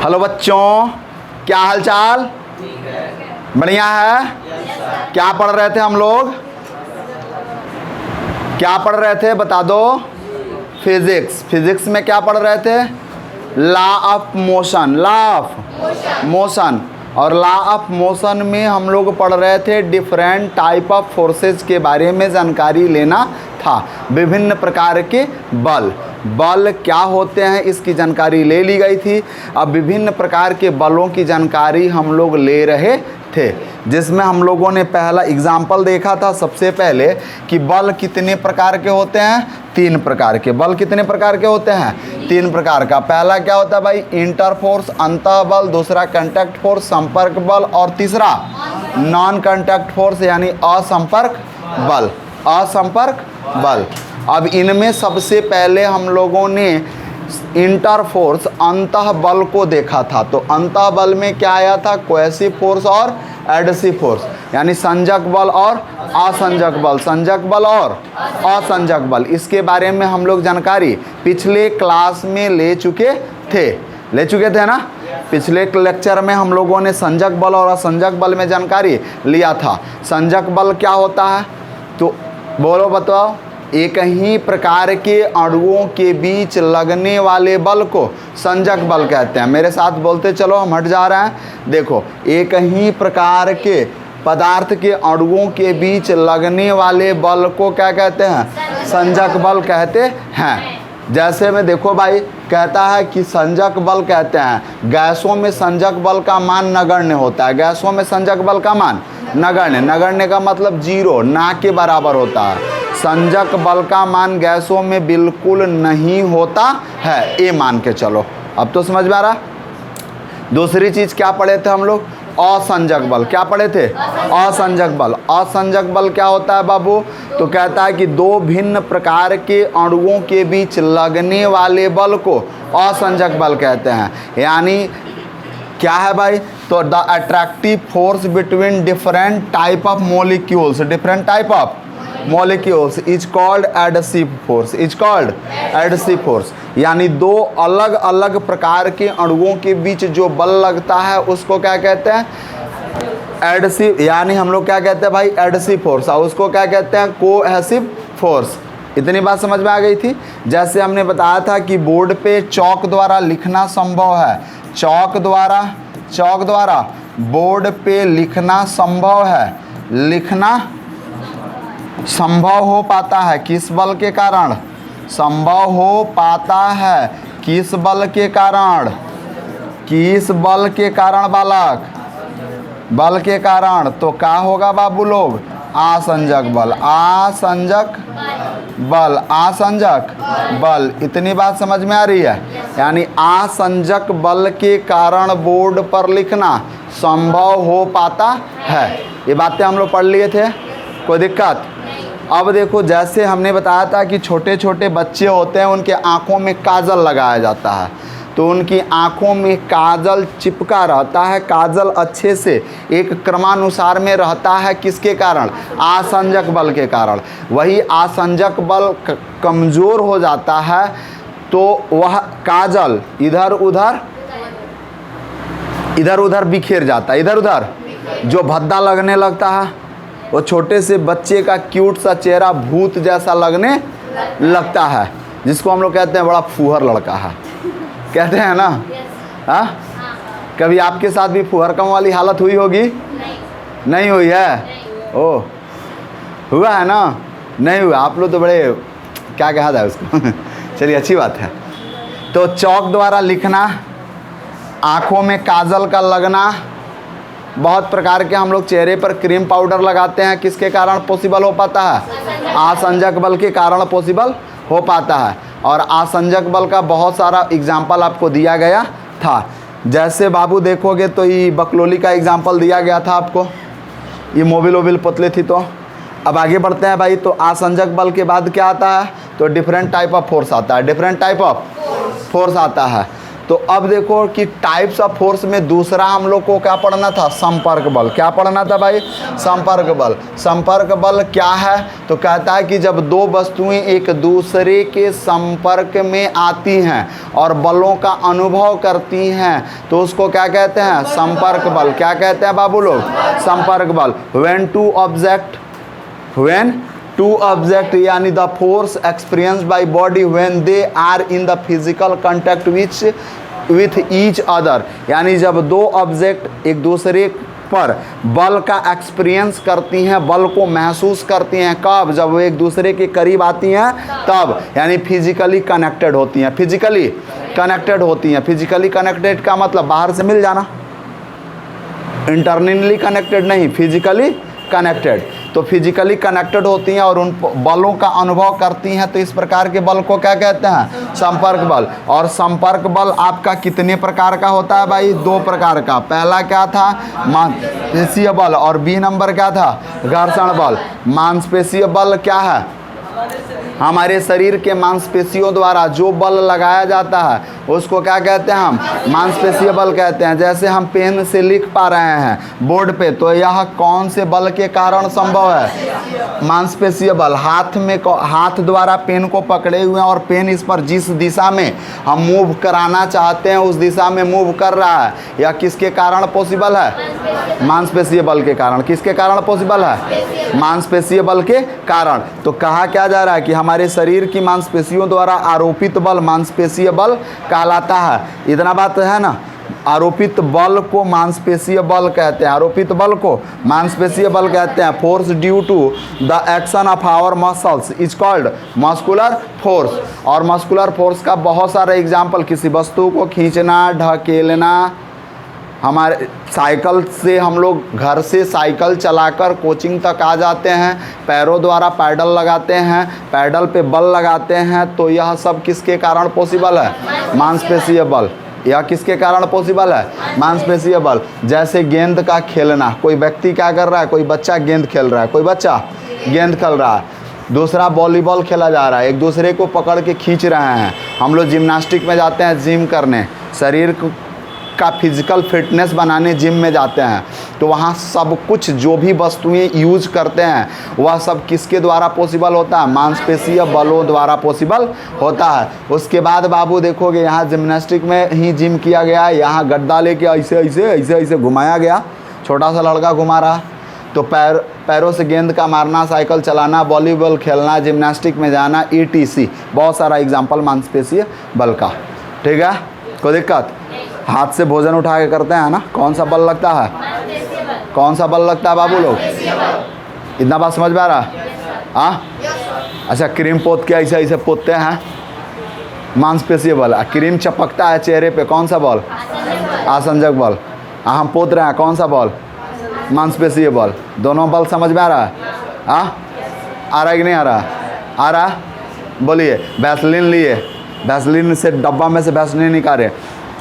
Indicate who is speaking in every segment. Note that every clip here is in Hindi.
Speaker 1: हेलो बच्चों, क्या हाल चाल? बढ़िया है। क्या पढ़ रहे थे हम लोग? क्या पढ़ रहे थे बता दो? फिजिक्स। फिजिक्स में क्या पढ़ रहे थे? Law of motion. Law of motion. और लॉ ऑफ मोशन में हम लोग पढ़ रहे थे डिफरेंट टाइप ऑफ फोर्सेस के बारे में जानकारी लेना था। विभिन्न प्रकार के बल क्या होते हैं इसकी जानकारी ले ली गई थी। अब विभिन्न प्रकार के बलों की जानकारी हम लोग ले रहे थे, जिसमें हम लोगों ने पहला एग्जाम्पल देखा था सबसे पहले कि बल कितने प्रकार के होते हैं? 3 प्रकार के। बल कितने प्रकार के होते हैं? 3 प्रकार का। पहला क्या होता है भाई? इंटर फोर्स, अंतः बल। दूसरा कांटेक्ट फोर्स, संपर्क बल। और तीसरा नॉन कांटेक्ट फोर्स यानी असंपर्क बल। असंपर्क बल। अब इनमें सबसे पहले हम लोगों ने इंटर फोर्स, अंतः बल को देखा था। तो अंतः बल में क्या आया था? कोहेसिव फोर्स और एडहेसिव फोर्स, यानी संजक बल और असंजक बल। संजक बल और असंजक बल, इसके बारे में हम लोग जानकारी पिछले क्लास में ले चुके थे ना। पिछले लेक्चर में हम लोगों ने संजक बल और असंजक बल में जानकारी लिया था। संजक बल क्या होता है? तो बोलो बताओ। एक ही प्रकार के अणुओं के बीच लगने वाले बल को संजक बल कहते हैं। मेरे साथ बोलते चलो, हम हट जा रहे हैं। देखो, एक ही प्रकार के पदार्थ के अणुओं के बीच लगने वाले बल को क्या कहते हैं? संजक बल कहते हैं। जैसे में देखो भाई, कहता है कि संजक बल कहते हैं गैसों में संजक बल का मान नगण्य होता है। गैसों में संजक बल का मान नगण्य। नगण्य का मतलब 0, ना के बराबर होता है। संजक बल का मान गैसों में बिल्कुल नहीं होता है, ये मान के चलो। अब तो समझ में आ रहा। दूसरी चीज क्या पढ़े थे हम लोग? असंजक बल। क्या पढ़े थे? असंजक बल। असंजक बल क्या होता है बाबू? तो कहता है कि 2 भिन्न प्रकार के अणुओं के बीच लगने वाले बल को असंजक बल कहते हैं। यानी क्या है भाई? तो the attractive force between different type of molecules, different type of molecules is called adhesive force. Is called adhesive force. यानी 2 अलग अलग प्रकार के अणुओं के बीच जो बल लगता है उसको क्या कहते हैं? एडहेसिव। यानी हम लोग क्या कहते हैं भाई? Adhesive force. और उसको क्या कहते हैं? Cohesive force. इतनी बात समझ में आ गई थी। जैसे हमने बताया था कि बोर्ड पे चौक द्वारा लिखना संभव है। चौक द्वारा बोर्ड पे लिखना संभव है। लिखना संभव हो पाता है किस बल के कारण? संभव हो पाता है किस बल के कारण? किस बल के कारण बालक? बल के कारण। तो क्या होगा बाबू लोग? असंजक बल। असंजक बल। असंजक बल। इतनी बात समझ में आ रही है? यानी असंजक बल के कारण बोर्ड पर लिखना संभव हो पाता है। ये बातें हम लोग पढ़ लिए थे, कोई दिक्कत? अब देखो, जैसे हमने बताया था कि छोटे छोटे बच्चे होते हैं, उनके आँखों में काजल लगाया जाता है। तो उनकी आँखों में काजल चिपका रहता है। काजल अच्छे से एक क्रमानुसार में रहता है। किसके कारण? असंजक बल के कारण। वही असंजक बल कमज़ोर हो जाता है तो वह काजल इधर उधर बिखेर जाता है। इधर उधर जो भद्दा लगने लगता है, वो छोटे से बच्चे का क्यूट सा चेहरा भूत जैसा लगने लगता है, जिसको हम लोग कहते हैं बड़ा फूहर लड़का है, कहते हैं ना। हाँ, कभी आपके साथ भी फुहरकम वाली हालत हुई होगी? नहीं हुई है? ओह, हुआ है ना? नहीं हुआ। आप लोग तो बड़े, क्या कहा जाए उसको चलिए, अच्छी बात है। तो चौक द्वारा लिखना, आँखों में काजल का लगना, बहुत प्रकार के हम लोग चेहरे पर क्रीम पाउडर लगाते हैं। किसके कारण पॉसिबल हो पाता है? असंजक बल के कारण पॉसिबल हो पाता है। और असंजक बल का बहुत सारा एग्जाम्पल आपको दिया गया था। जैसे बाबू देखोगे तो ये बकलोली का एग्जाम्पल दिया गया था आपको। ये मोबिल पतले थी। तो अब आगे बढ़ते हैं भाई। तो असंजक बल के बाद क्या आता है? तो डिफरेंट टाइप ऑफ फोर्स आता है। डिफरेंट टाइप ऑफ फोर्स आता है। तो अब देखो कि टाइप्स ऑफ फोर्स में दूसरा हम लोग को क्या पढ़ना था, संपर्क बल। क्या पढ़ना था भाई, संपर्क बल। संपर्क बल क्या है, तो कहता है कि जब दो वस्तुएं एक दूसरे के संपर्क में आती हैं और बलों का अनुभव करती हैं तो उसको क्या कहते हैं, संपर्क बल। क्या कहते हैं बाबू लोग, संपर्क बल। when two object यानी the force experience by body when they are in the physical contact with each other, यानी जब दो ऑब्जेक्ट एक दूसरे पर बल का एक्सपीरियंस करती हैं, बल को महसूस करती हैं, कब, जब वो एक दूसरे के करीब आती हैं तब, यानी फिजिकली कनेक्टेड होती हैं। फिजिकली कनेक्टेड होती हैं। फिजिकली कनेक्टेड का मतलब बाहर से मिल जाना, इंटरनली कनेक्टेड नहीं, फिजिकली कनेक्टेड। तो फिजिकली कनेक्टेड होती हैं और उन बलों का अनुभव करती हैं, तो इस प्रकार के बल को क्या कहते हैं, संपर्क बल। और संपर्क बल आपका कितने प्रकार का होता है भाई, दो प्रकार का। पहला क्या था, मांसपेशीय बल, और बी नंबर क्या था, घर्षण बल। मांसपेशीय बल क्या है, हमारे शरीर के मांसपेशियों द्वारा जो बल लगाया जाता है उसको क्या कहते हैं, हम मांसपेशीय बल कहते हैं। जैसे हम पेन से लिख पा रहे हैं बोर्ड पे, तो यह कौन से बल के कारण संभव है, मांसपेशीय बल। हाथ द्वारा पेन को पकड़े हुए हैं और पेन इस पर जिस दिशा में हम मूव कराना चाहते हैं उस दिशा में मूव कर रहा है, यह किसके कारण पॉसिबल है, मांसपेशीय बल के कारण। किसके कारण पॉसिबल है, मांसपेशीय बल के कारण। तो कहा क्या जा रहा है कि हमारे शरीर की मांसपेशियों द्वारा आरोपित बल मांसपेशीय बल कहलाता है। इतना बात है ना, आरोपित बल को मांसपेशीय बल कहते हैं, आरोपित बल को मांसपेशीय बल कहते हैं। Force due to the action of our muscles is called muscular force. और मस्कुलर फोर्स का बहुत सारे एग्जाम्पल, किसी वस्तु को खींचना, ढकेलना, हमारे साइकिल से हम लोग घर से साइकिल चलाकर कोचिंग तक आ जाते हैं, पैरों द्वारा पैडल लगाते हैं, पैडल पे बल लगाते हैं, तो यह सब किसके कारण पॉसिबल है, मांसपेशीय बल। यह किसके कारण पॉसिबल है, मांसपेशीय बल। जैसे गेंद का खेलना, कोई व्यक्ति क्या कर रहा है, कोई बच्चा गेंद खेल रहा है, कोई बच्चा गेंद खेल रहा है, दूसरा वॉलीबॉल खेला जा रहा है, एक दूसरे को पकड़ के खींच रहे हैं। हम लोग जिम्नास्टिक में जाते हैं जिम करने, शरीर का फिजिकल फिटनेस बनाने जिम में जाते हैं, तो वहाँ सब कुछ जो भी वस्तुएं यूज करते हैं वह सब किसके द्वारा पॉसिबल होता है, मांसपेशीय बलों द्वारा पॉसिबल होता है। उसके बाद बाबू देखोगे यहाँ जिम्नास्टिक में ही जिम किया गया है, यहाँ गड्ढा लेके ऐसे ऐसे ऐसे ऐसे घुमाया गया, छोटा सा लड़का घुमा रहा। तो पैरों से गेंद का मारना, साइकिल चलाना, वॉलीबॉल खेलना, जिम्नास्टिक में जाना, ETC, बहुत सारा एग्जाम्पल मांसपेशीय बल का। ठीक है, कोई दिक्कत। हाथ से भोजन उठा के करते हैं ना, कौन सा बल लगता है, कौन सा बल लगता है बाबू लोग, इतना बात समझ में आ रहा है। हाँ, अच्छा, क्रीम पोत के ऐसे ऐसे पोतते हैं, मांसपेशीय बल। क्रीम चपकता है चेहरे पे, कौन सा बल, आसंजक बल। हम पोत रहे हैं, कौन सा बल, मांसपेशीय बल। दोनों बल समझ में आ रहा है। हाँ, आ रहा है कि नहीं आ रहा, आ रहा, बोलिए। वैसलीन लिए, वैसलीन से डब्बा में से वैसलीन निकाले,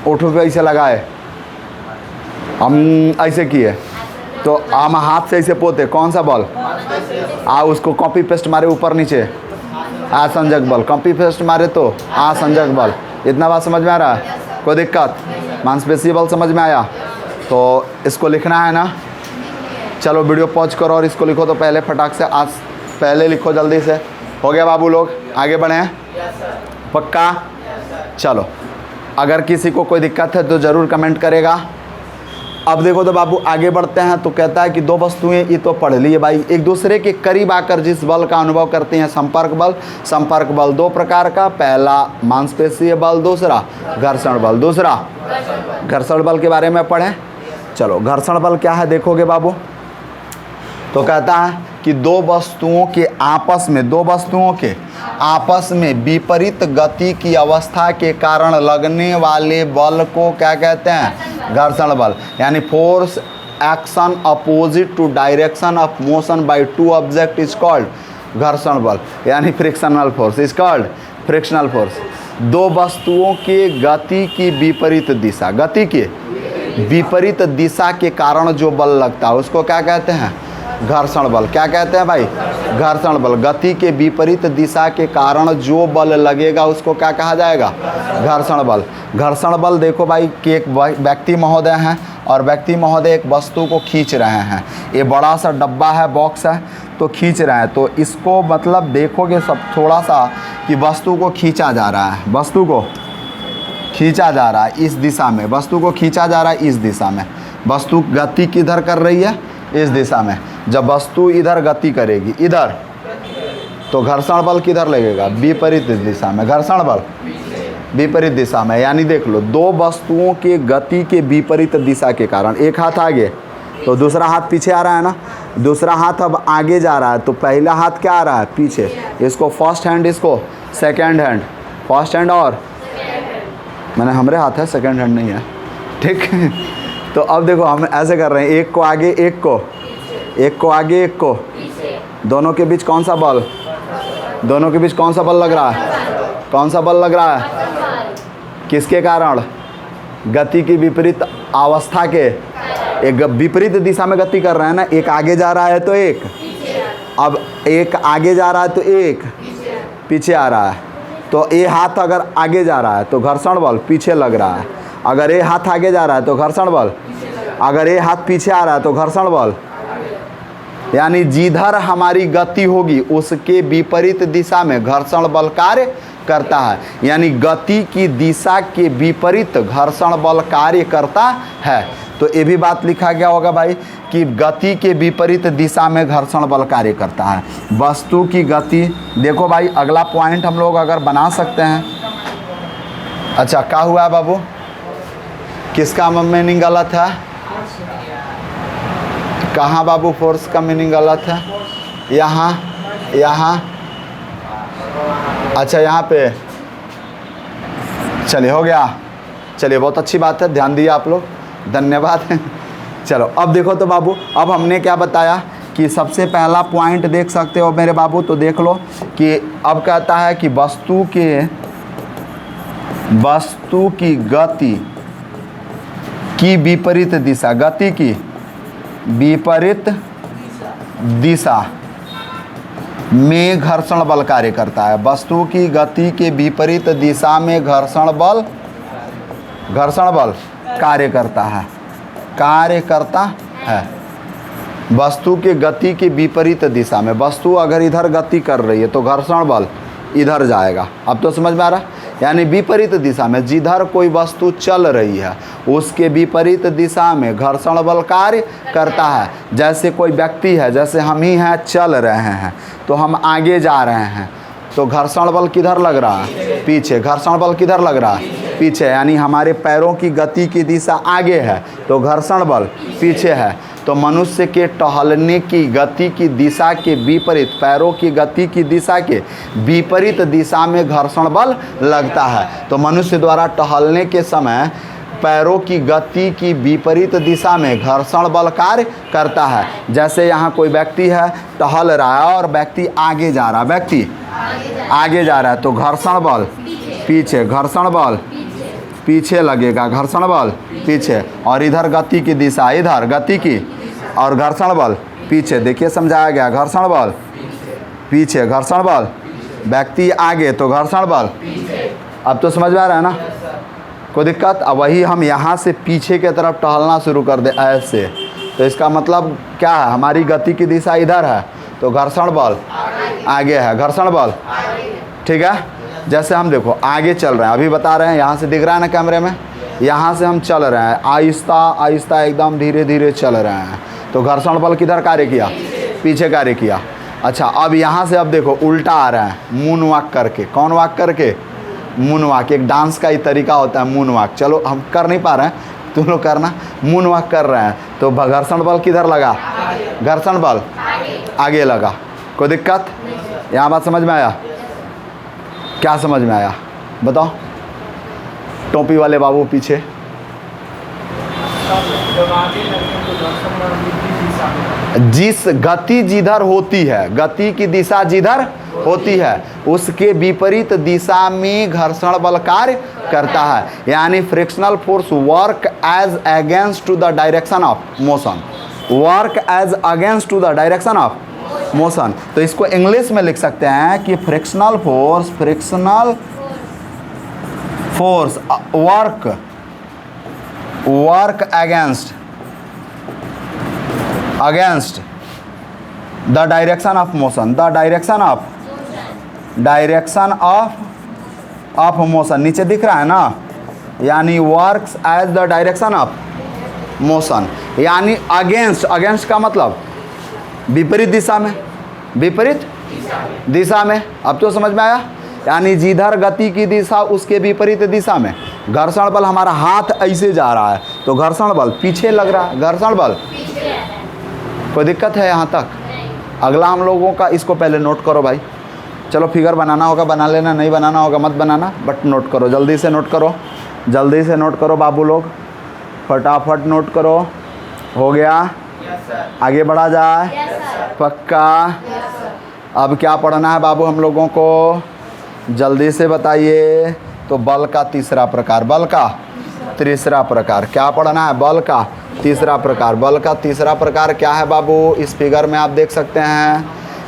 Speaker 1: ओठों पे ऐसे लगाए, हम ऐसे किए, तो हम हाथ से ऐसे पोते, कौन सा बल, उसको कॉपी पेस्ट मारे ऊपर नीचे, आसंजक बल। कॉपी पेस्ट मारे तो आसंजक बल। इतना बात समझ में आ रहा है, कोई दिक्कत। मांसपेशीय बल समझ में आया, तो इसको लिखना है ना। चलो वीडियो पॉज करो और इसको लिखो, तो पहले फटाक से, आज पहले लिखो जल्दी से। हो गया बाबू लोग, आगे बढ़ें, पक्का। चलो, अगर किसी को कोई दिक्कत है तो ज़रूर कमेंट करेगा। अब देखो तो बाबू आगे बढ़ते हैं, तो कहता है कि दो वस्तुएं, ये तो पढ़ लिए भाई, एक दूसरे के करीब आकर जिस बल का अनुभव करती हैं, संपर्क बल। संपर्क बल दो प्रकार का, पहला मांसपेशीय बल, दूसरा घर्षण बल। दूसरा घर्षण बल के बारे में पढ़ें। चलो, घर्षण बल क्या है देखोगे बाबू, तो कहता है कि दो वस्तुओं के आपस में विपरीत गति की अवस्था के कारण लगने वाले बल को क्या कहते हैं, घर्षण बल। यानी force action opposite to direction of motion by two object is called घर्षण बल, यानी frictional force is called frictional force. दो वस्तुओं के गति की विपरीत दिशा, गति के विपरीत दिशा के कारण जो बल लगता है उसको क्या कहते हैं, घर्षण बल। क्या कहते हैं भाई? घर्षण बल। गति के विपरीत दिशा के कारण जो बल लगेगा उसको क्या कहा जाएगा? घर्षण बल। घर्षण बल देखो भाई कि एक व्यक्ति महोदय हैं और व्यक्ति महोदय एक वस्तु को खींच रहे हैं। ये बड़ा सा डब्बा है, बॉक्स है, तो खींच रहे हैं। तो इसको मतलब देखोगे सब थोड़ा सा कि वस्तु को खींचा जा रहा है, वस्तु को खींचा जा रहा है इस दिशा में, वस्तु को खींचा जा रहा है इस दिशा में। वस्तु गति किधर कर रही है? इस दिशा में। जब वस्तु इधर गति करेगी इधर, तो घर्षण बल किधर लगेगा? विपरीत दिशा में। घर्षण बल विपरीत दिशा में। यानी देख लो, दो वस्तुओं के गति के विपरीत दिशा के कारण, एक हाथ आगे तो दूसरा हाथ पीछे आ रहा है ना, दूसरा हाथ अब आगे जा रहा है तो पहला हाथ क्या आ रहा है? पीछे। इसको फर्स्ट हैंड, इसको सेकंड हैंड। फर्स्ट हैंड और मैंने हमारे हाथ है, सेकंड हैंड नहीं है, ठीक। तो अब देखो हम ऐसे कर रहे हैं, एक को आगे, एक को आगे, एक को, दोनों के बीच कौन सा बल? दोनों के बीच कौन सा बल लग रहा है? कौन सा बल लग रहा है? किसके कारण? गति की विपरीत अवस्था के। एक विपरीत दिशा में गति कर रहे हैं ना, एक आगे जा रहा है तो एक, अब एक आगे जा रहा है तो एक पीछे आ रहा है। तो ये हाथ अगर आगे जा रहा है तो घर्षण बल पीछे लग रहा है, अगर ये हाथ आगे जा रहा है तो घर्षण बल, अगर ये हाथ पीछे आ रहा है तो घर्षण बल। यानी जिधर हमारी गति होगी उसके विपरीत दिशा में घर्षण बल कार्य करता है। यानी गति की दिशा के विपरीत घर्षण बल कार्य करता है। तो ये भी बात लिखा गया होगा भाई कि गति के विपरीत दिशा में घर्षण बल कार्य करता है। वस्तु की गति, देखो भाई अगला पॉइंट हम लोग अगर बना सकते हैं। अच्छा क्या हुआ है बाबू? किसका मीनिंग गलत है? कहाँ बाबू फोर्स का मीनिंग गलत है? यहाँ, यहाँ, अच्छा यहाँ पे, चलिए हो गया। चलिए बहुत अच्छी बात है, ध्यान दिया आप लोग, धन्यवाद। चलो अब देखो तो बाबू, अब हमने क्या बताया कि सबसे पहला पॉइंट देख सकते हो मेरे बाबू, तो देख लो कि अब कहता है कि वस्तु की गति की विपरीत दिशा, गति की विपरीत दिशा में घर्षण बल कार्य करता है। वस्तु की गति के विपरीत दिशा में घर्षण बल कार्य करता है। वस्तु के गति के विपरीत दिशा में, वस्तु अगर इधर गति कर रही है तो घर्षण बल इधर जाएगा। अब तो समझ में आ रहा है? यानी विपरीत दिशा में जिधर कोई वस्तु चल रही है उसके विपरीत दिशा में घर्षण बल कार्य करता है। जैसे कोई व्यक्ति है, जैसे हम ही हैं, चल रहे हैं तो हम आगे जा रहे हैं तो घर्षण बल किधर लग रहा है? पीछे। घर्षण बल किधर लग रहा है? पीछे। यानी हमारे पैरों की गति की दिशा आगे है तो घर्षण बल पीछे है। तो मनुष्य के टहलने की गति की दिशा के विपरीत, पैरों की गति की दिशा के विपरीत दिशा में घर्षण बल लगता है। तो मनुष्य द्वारा टहलने के समय पैरों की गति की विपरीत दिशा में घर्षण बल कार्य करता है। जैसे यहाँ कोई व्यक्ति है, टहल रहा है और व्यक्ति आगे जा रहा है, व्यक्ति आगे जा रहा है तो घर्षण बल पीछे, घर्षण बल पीछे लगेगा, घर्षण बल पीछे। और इधर गति की दिशा, इधर गति की, और घर्षण बल पीछे। देखिए समझाया गया, घर्षण बल पीछे, घर्षण बल, व्यक्ति आगे तो घर्षण बल। अब तो समझ में आ रहा है ना? कोई दिक्कत? अब वही हम यहाँ से पीछे की तरफ टहलना शुरू कर दे ऐसे, तो इसका मतलब क्या है? हमारी गति की दिशा इधर है तो घर्षण बल आगे है, घर्षण बल, ठीक है। जैसे हम देखो आगे चल रहे हैं, अभी बता रहे हैं, यहाँ से दिख रहा है ना कैमरे में, यहाँ से हम चल रहे हैं आहिस्ता आहिस्ता, एकदम धीरे धीरे चल रहे हैं तो घर्षण बल किधर कार्य किया? पीछे कार्य किया। अच्छा अब यहाँ से अब देखो उल्टा आ रहा है, मून वॉक करके। कौन वॉक करके? Moon walk. एक डांस का ही तरीका होता है मून वॉक। चलो हम कर नहीं पा रहे हैं, तुम लोग करना। मून वॉक कर रहे हैं तो घर्षण बल किधर लगा? घर्षण बल आगे लगा। कोई दिक्कत? यहाँ बात समझ में आया? क्या समझ में आया बताओ? टोपी वाले बाबू पीछे। जिस गति जिधर होती है, गति की दिशा जिधर होती है उसके विपरीत दिशा में घर्षण बल कार्य करता है। यानी frictional force work as against to the direction of motion. Work as against to the direction of motion. तो इसको इंग्लिश में लिख सकते हैं कि frictional force work against the direction of motion, the direction of motion, नीचे दिख रहा है ना, यानी works as the direction of motion, यानी अगेंस्ट का मतलब विपरीत दिशा में, विपरीत दिशा में। अब तो समझ में आया, यानी जिधर गति की दिशा उसके विपरीत दिशा में। घर्षण बल, हमारा हाथ ऐसे जा रहा है तो घर्षण बल पीछे लग रहा है, घर्षण बल कोई दिक्कत है यहाँ तक? अगला हम लोगों का, इसको पहले नोट करो भाई। चलो फिगर बनाना होगा बना लेना, नहीं बनाना होगा मत बनाना, बट नोट करो, जल्दी से नोट करो, जल्दी से नोट करो बाबू लोग, फटाफट नोट करो। हो गया? आगे बढ़ा जाए? पक्का? अब क्या पढ़ना है बाबू हम लोगों को, जल्दी से बताइए। तो बल का तीसरा प्रकार, बल का तीसरा प्रकार क्या पढ़ना है? बल का तीसरा प्रकार। बल का तीसरा प्रकार क्या है बाबू? इस फिगर में आप देख सकते हैं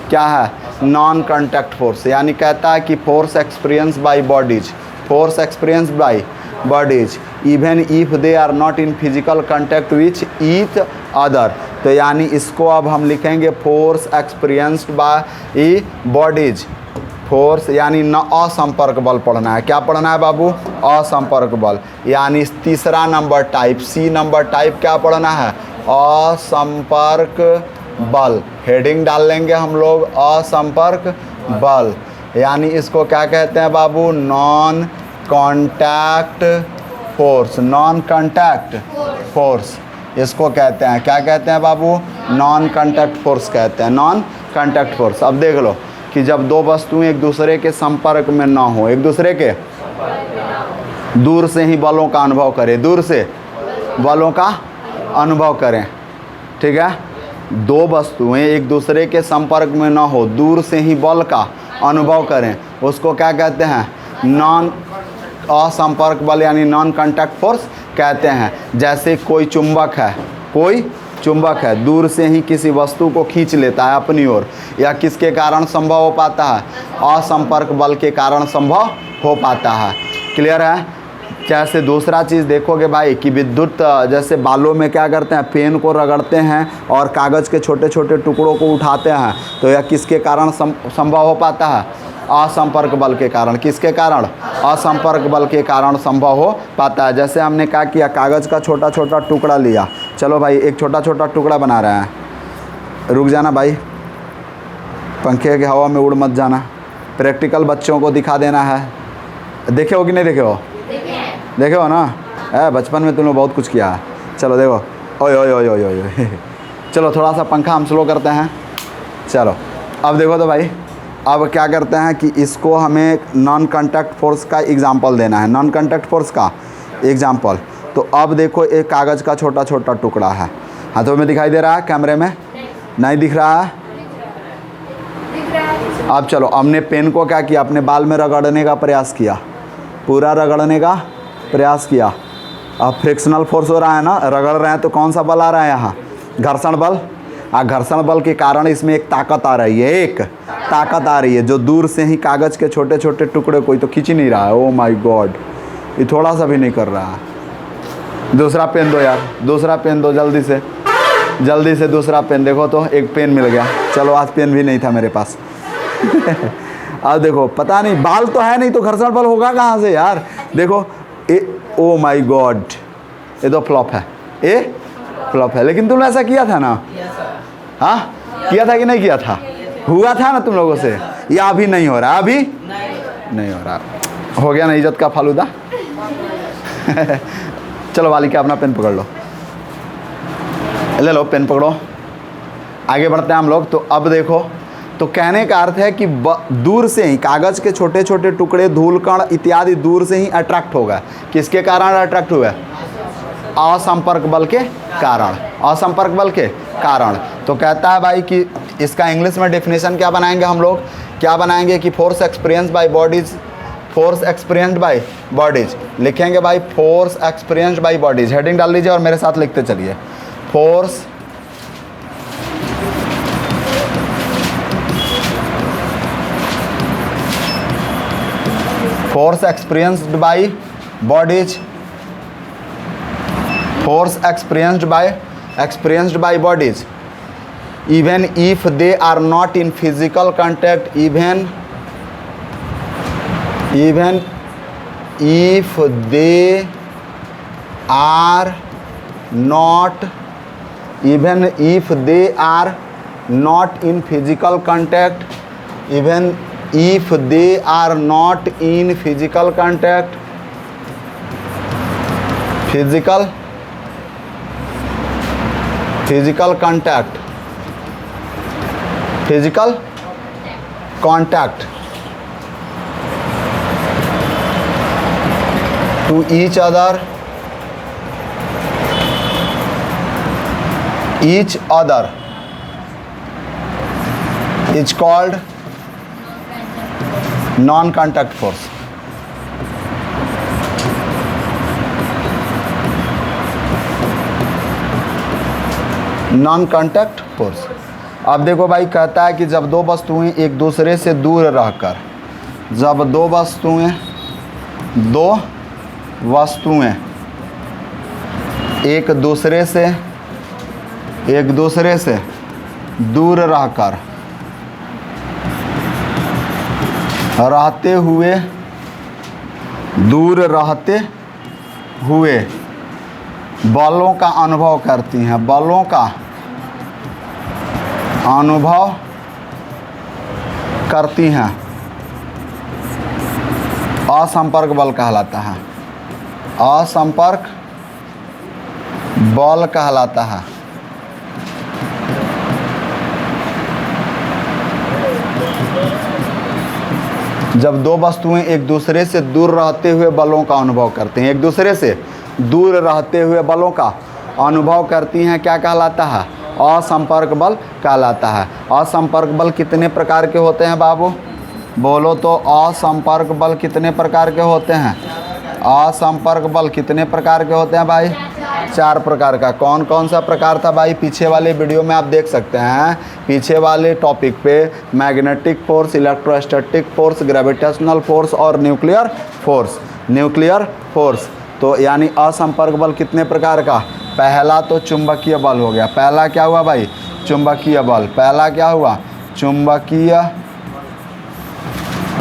Speaker 1: क्या है, नॉन कॉन्टैक्ट फोर्स, यानी कहता है कि force experience by bodies, force experience by bodies even if they are not in physical contact with each other. तो यानी इसको अब हम लिखेंगे force experienced by bodies, force यानी न असंपर्क बल पढ़ना है। क्या पढ़ना है बाबू? असंपर्क बल, यानी तीसरा number type, C number type क्या पढ़ना है? असंपर्क बल। हेडिंग डाल लेंगे हम लोग असंपर्क बल, यानी इसको क्या कहते हैं बाबू? Non contact force, non contact force इसको कहते हैं। क्या कहते हैं बाबू? नॉन कॉन्टैक्ट फोर्स कहते हैं, नॉन कॉन्टैक्ट फोर्स। अब देख लो कि जब दो वस्तुएं एक दूसरे के संपर्क में ना हो, एक दूसरे के दूर से ही बलों का अनुभव करें, दूर से बलों का अनुभव करें, ठीक है? दो वस्तुएं एक दूसरे के संपर्क में ना हो, दूर से ही बल का अनुभव करें, उसको क्या कहते हैं? नॉन असंपर्क बल, यानी नॉन कॉन्टैक्ट फोर्स कहते हैं। जैसे कोई चुंबक है, कोई चुंबक है, दूर से ही किसी वस्तु को खींच लेता है अपनी ओर, या किसके कारण संभव हो पाता है? असंपर्क बल के कारण संभव हो पाता है। क्लियर है? जैसे दूसरा चीज़ देखोगे भाई कि विद्युत, जैसे बालों में क्या करते हैं, पेन को रगड़ते हैं और कागज़ के छोटे छोटे टुकड़ों को उठाते हैं, तो यह किसके कारण संभव हो पाता है? असंपर्क बल के कारण। किसके कारण? असंपर्क बल के कारण संभव हो पाता है। जैसे हमने क्या किया, कागज़ का छोटा छोटा टुकड़ा लिया, चलो भाई एक छोटा छोटा टुकड़ा बना रहे हैं, रुक जाना भाई, पंखे की हवा में उड़ मत जाना, प्रैक्टिकल बच्चों को दिखा देना है। देखे हो कि नहीं देखे हो? देखे हो ना, बचपन में तुमने बहुत कुछ किया है। चलो देखो, ओए ओए ओए ओए ओए चलो थोड़ा सा पंखा हम स्लो करते हैं। चलो अब देखो तो भाई, अब क्या करते हैं कि इसको हमें नॉन कॉन्टैक्ट फोर्स का एग्जांपल देना है, नॉन कॉन्टैक्ट फोर्स का एग्जांपल। तो अब देखो एक कागज़ का छोटा छोटा टुकड़ा है, हाथों में दिखाई दे रहा है, कैमरे में नहीं दिख रहा है? अब चलो, हमने पेन को क्या किया, अपने बाल में रगड़ने का प्रयास किया, पूरा रगड़ने का प्रयास किया। अब फ्रिक्शनल फोर्स हो रहा है ना, रगड़ रहे हैं तो कौन सा बल आ रहा है यहाँ? घर्षण बल। घर्षण बल के कारण इसमें एक ताकत आ रही है, एक ताकत आ रही है जो दूर से ही कागज़ के छोटे छोटे टुकड़े, कोई तो खींच ही नहीं रहा है। ओ माय गॉड, ये थोड़ा सा भी नहीं कर रहा है। दूसरा पेन दो यार, दूसरा पेन दो जल्दी से, जल्दी से दूसरा पेन। देखो तो एक पेन मिल गया। चलो आज पेन भी नहीं था मेरे पास अब देखो, पता नहीं, बाल तो है नहीं तो घर्षण बल होगा कहाँ से यार? देखो ओ माय गॉड, ये तो फ्लॉप है, ये फ्लॉप है। लेकिन तुमने ऐसा किया था ना? हाँ किया था कि नहीं किया था? हुआ था ना तुम लोगों से? या अभी नहीं हो रहा? अभी नहीं हो रहा। हो गया ना इज्जत का फालूदा चलो बालिका अपना पेन पकड़ लो, ले लो पेन पकड़ो, आगे बढ़ते हैं हम लोग। तो अब देखो, तो कहने का अर्थ है कि दूर से ही कागज़ के छोटे छोटे टुकड़े, धूल कण इत्यादि दूर से ही अट्रैक्ट हो गए। किसके कारण अट्रैक्ट हुए? असंपर्क बल के कारण, असंपर्क बल के कारण। तो कहता है भाई कि इसका इंग्लिश में डेफिनेशन क्या बनाएंगे हम लोग? क्या बनाएंगे कि force experience by bodies, force experienced by bodies लिखेंगे भाई, force experienced by bodies. Heading डाल लीजिए और मेरे साथ लिखते चलिए, force force experienced by bodies, force experienced by bodies, even if they are not in physical contact, even if they are not in physical contact, even if they are not in physical contact, physical contact to each other is called non-contact force. non-contact force। अब देखो भाई, कहता है कि जब दो वस्तुएं एक दूसरे से दूर रहकर, जब दो वस्तुएं एक दूसरे से दूर रहकर रहते हुए बलों का अनुभव करती हैं, बलों का अनुभव करती हैं, असंपर्क बल कहलाता है, असंपर्क बल कहलाता है। जब दो वस्तुएं एक दूसरे से दूर रहते हुए बलों का अनुभव करते हैं, एक दूसरे से दूर रहते हुए बलों का अनुभव करती हैं, क्या कहलाता है? असंपर्क बल कहलाता है। असंपर्क बल कितने प्रकार के होते हैं बाबू? बोलो तो, असंपर्क बल कितने प्रकार के होते हैं? असंपर्क बल कितने प्रकार के होते हैं भाई? 4 प्रकार का। कौन कौन सा प्रकार था भाई? पीछे वाले वीडियो में आप देख सकते हैं, पीछे वाले टॉपिक पे magnetic force, electrostatic force, gravitational force और न्यूक्लियर फोर्स। न्यूक्लियर फोर्स तो यानी असंपर्क बल कितने प्रकार का? पहला तो चुंबकीय बल हो गया। पहला क्या हुआ भाई? चुंबकीय बल। पहला क्या हुआ? चुंबकीय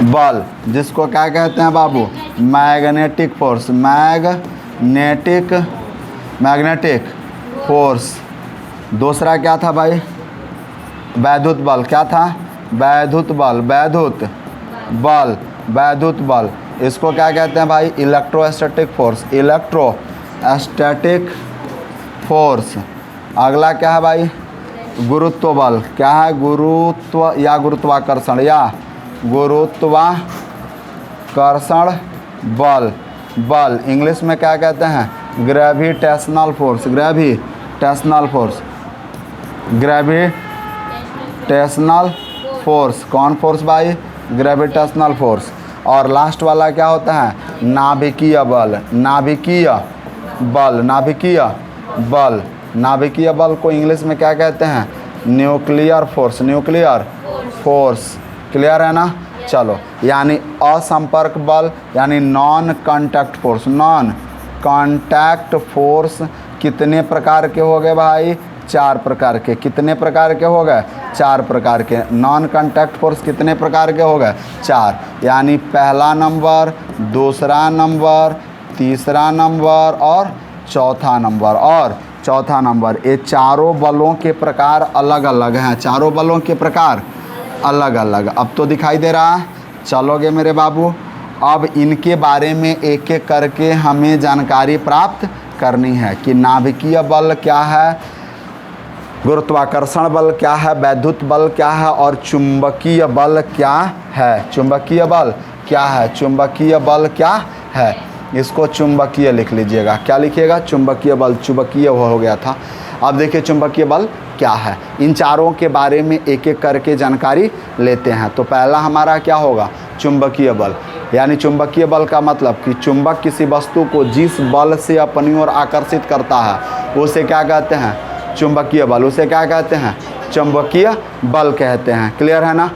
Speaker 1: बल, जिसको क्या कहते हैं बाबू? Magnetic force. Magnetic force. दूसरा क्या था भाई? वैद्युत बल। क्या था? वैद्युत बल। वैद्युत बल इसको क्या कहते हैं भाई? Electrostatic force. Electrostatic force. अगला क्या है भाई? गुरुत्व बल। क्या है? गुरुत्व या गुरुत्वाकर्षण या गुरुत्वाकर्षण बल। इंग्लिश में क्या कहते हैं? Gravitational force. Gravitational force. कौन फोर्स भाई? Gravitational force. और लास्ट वाला क्या होता है? नाभिकीय बल को इंग्लिश में क्या कहते हैं? Nuclear force. क्लियर है ना? चलो, यानी असंपर्क बल यानी नॉन कॉन्टैक्ट फोर्स कितने प्रकार के हो गए भाई? 4 प्रकार के। कितने प्रकार के हो गए? 4 प्रकार के। नॉन कॉन्टैक्ट फोर्स कितने प्रकार के हो गए? 4। यानी पहला नंबर, दूसरा नंबर, तीसरा नंबर और चौथा नंबर। ये चारों बलों के प्रकार अलग अलग हैं। चारों बलों के प्रकार अलग अलग। अब तो दिखाई दे रहा है? चलोगे मेरे बाबू? अब इनके बारे में एक एक करके हमें जानकारी प्राप्त करनी है कि नाभिकीय बल क्या है, गुरुत्वाकर्षण बल क्या है, वैद्युत बल क्या है और चुंबकीय बल क्या है। चुंबकीय बल क्या है? इसको चुंबकीय लिख लीजिएगा। क्या लिखिएगा? चुंबकीय बल। चुंबकीय हो गया था। अब देखिए चुंबकीय बल क्या है। इन चारों के बारे में एक एक करके जानकारी लेते हैं। तो पहला हमारा क्या होगा? चुंबकीय बल। यानी चुंबकीय बल का मतलब कि चुंबक किसी वस्तु को जिस बल से अपनी ओर आकर्षित करता है उसे क्या कहते हैं? चुंबकीय बल। उसे क्या कहते हैं? चुंबकीय बल कहते हैं। क्लियर है ना?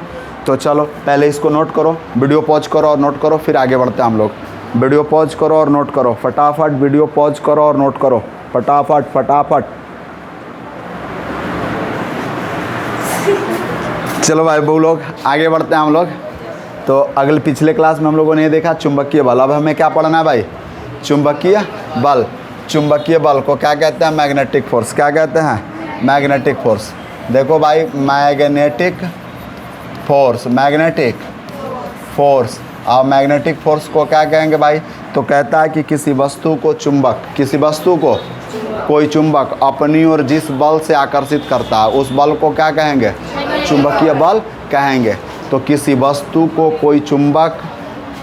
Speaker 1: तो चलो पहले इसको नोट करो, वीडियो पॉज करो और नोट करो, फिर आगे बढ़ते हैं हम लोग। वीडियो पॉज करो और नोट करो फटाफट, वीडियो पॉज करो और नोट करो फटाफट फटाफट। चलो भाई वो लोग आगे बढ़ते हैं हम लोग। तो अगले पिछले क्लास में हम लोगों ने ये देखा चुंबकीय बल। अब हमें क्या पढ़ना है भाई? चुंबकीय बल। चुंबकीय बल को क्या कहते हैं? Magnetic force. क्या कहते हैं? Magnetic force. देखो भाई मैग्नेटिक फोर्स, मैग्नेटिक फोर्स। और मैग्नेटिक फोर्स को क्या कहेंगे भाई? तो कहता है कि किसी वस्तु को चुंबक, किसी वस्तु को कोई चुंबक अपनी ओर जिस बल से आकर्षित करता है उस बल को क्या कहेंगे? चुंबकीय बल कहेंगे। तो किसी वस्तु को कोई चुंबक,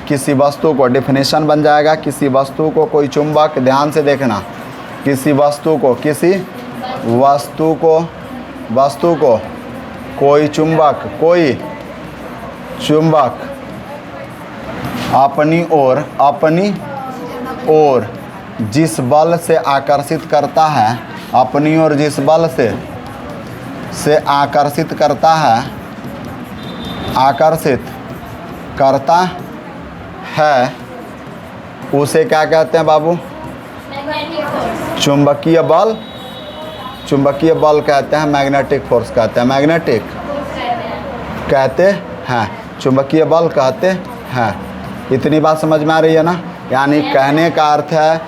Speaker 1: किसी वस्तु को, डेफिनेशन बन जाएगा, किसी वस्तु को कोई चुंबक, ध्यान से देखना, किसी वस्तु को, किसी वस्तु को कोई चुंबक, कोई चुंबक अपनी ओर जिस बल से आकर्षित करता है, अपनी ओर जिस बल से आकर्षित करता है, आकर्षित करता है, उसे क्या कहते हैं बाबू? चुंबकीय बल। चुंबकीय बल कहते हैं, मैग्नेटिक फोर्स कहते हैं, मैग्नेटिक कहते हैं, चुंबकीय बल कहते हैं। इतनी बात समझ में आ रही है ना? यानी कहने का अर्थ है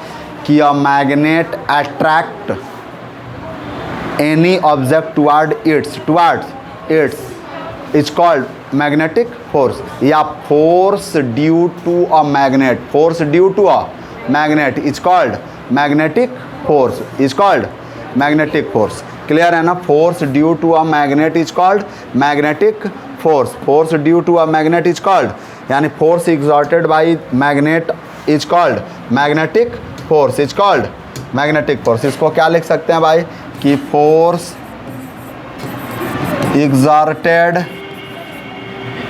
Speaker 1: कि a magnet attract any object towards its is called magnetic force, या force due to a magnet, force due to a magnet is called magnetic force, is called magnetic force. Clear है ना? Force due to a magnet is called magnetic force, force due to a magnet is called, यानी force exerted by magnet is called magnetic force, is called magnetic force. इसको क्या लिख सकते हैं भाई? कि force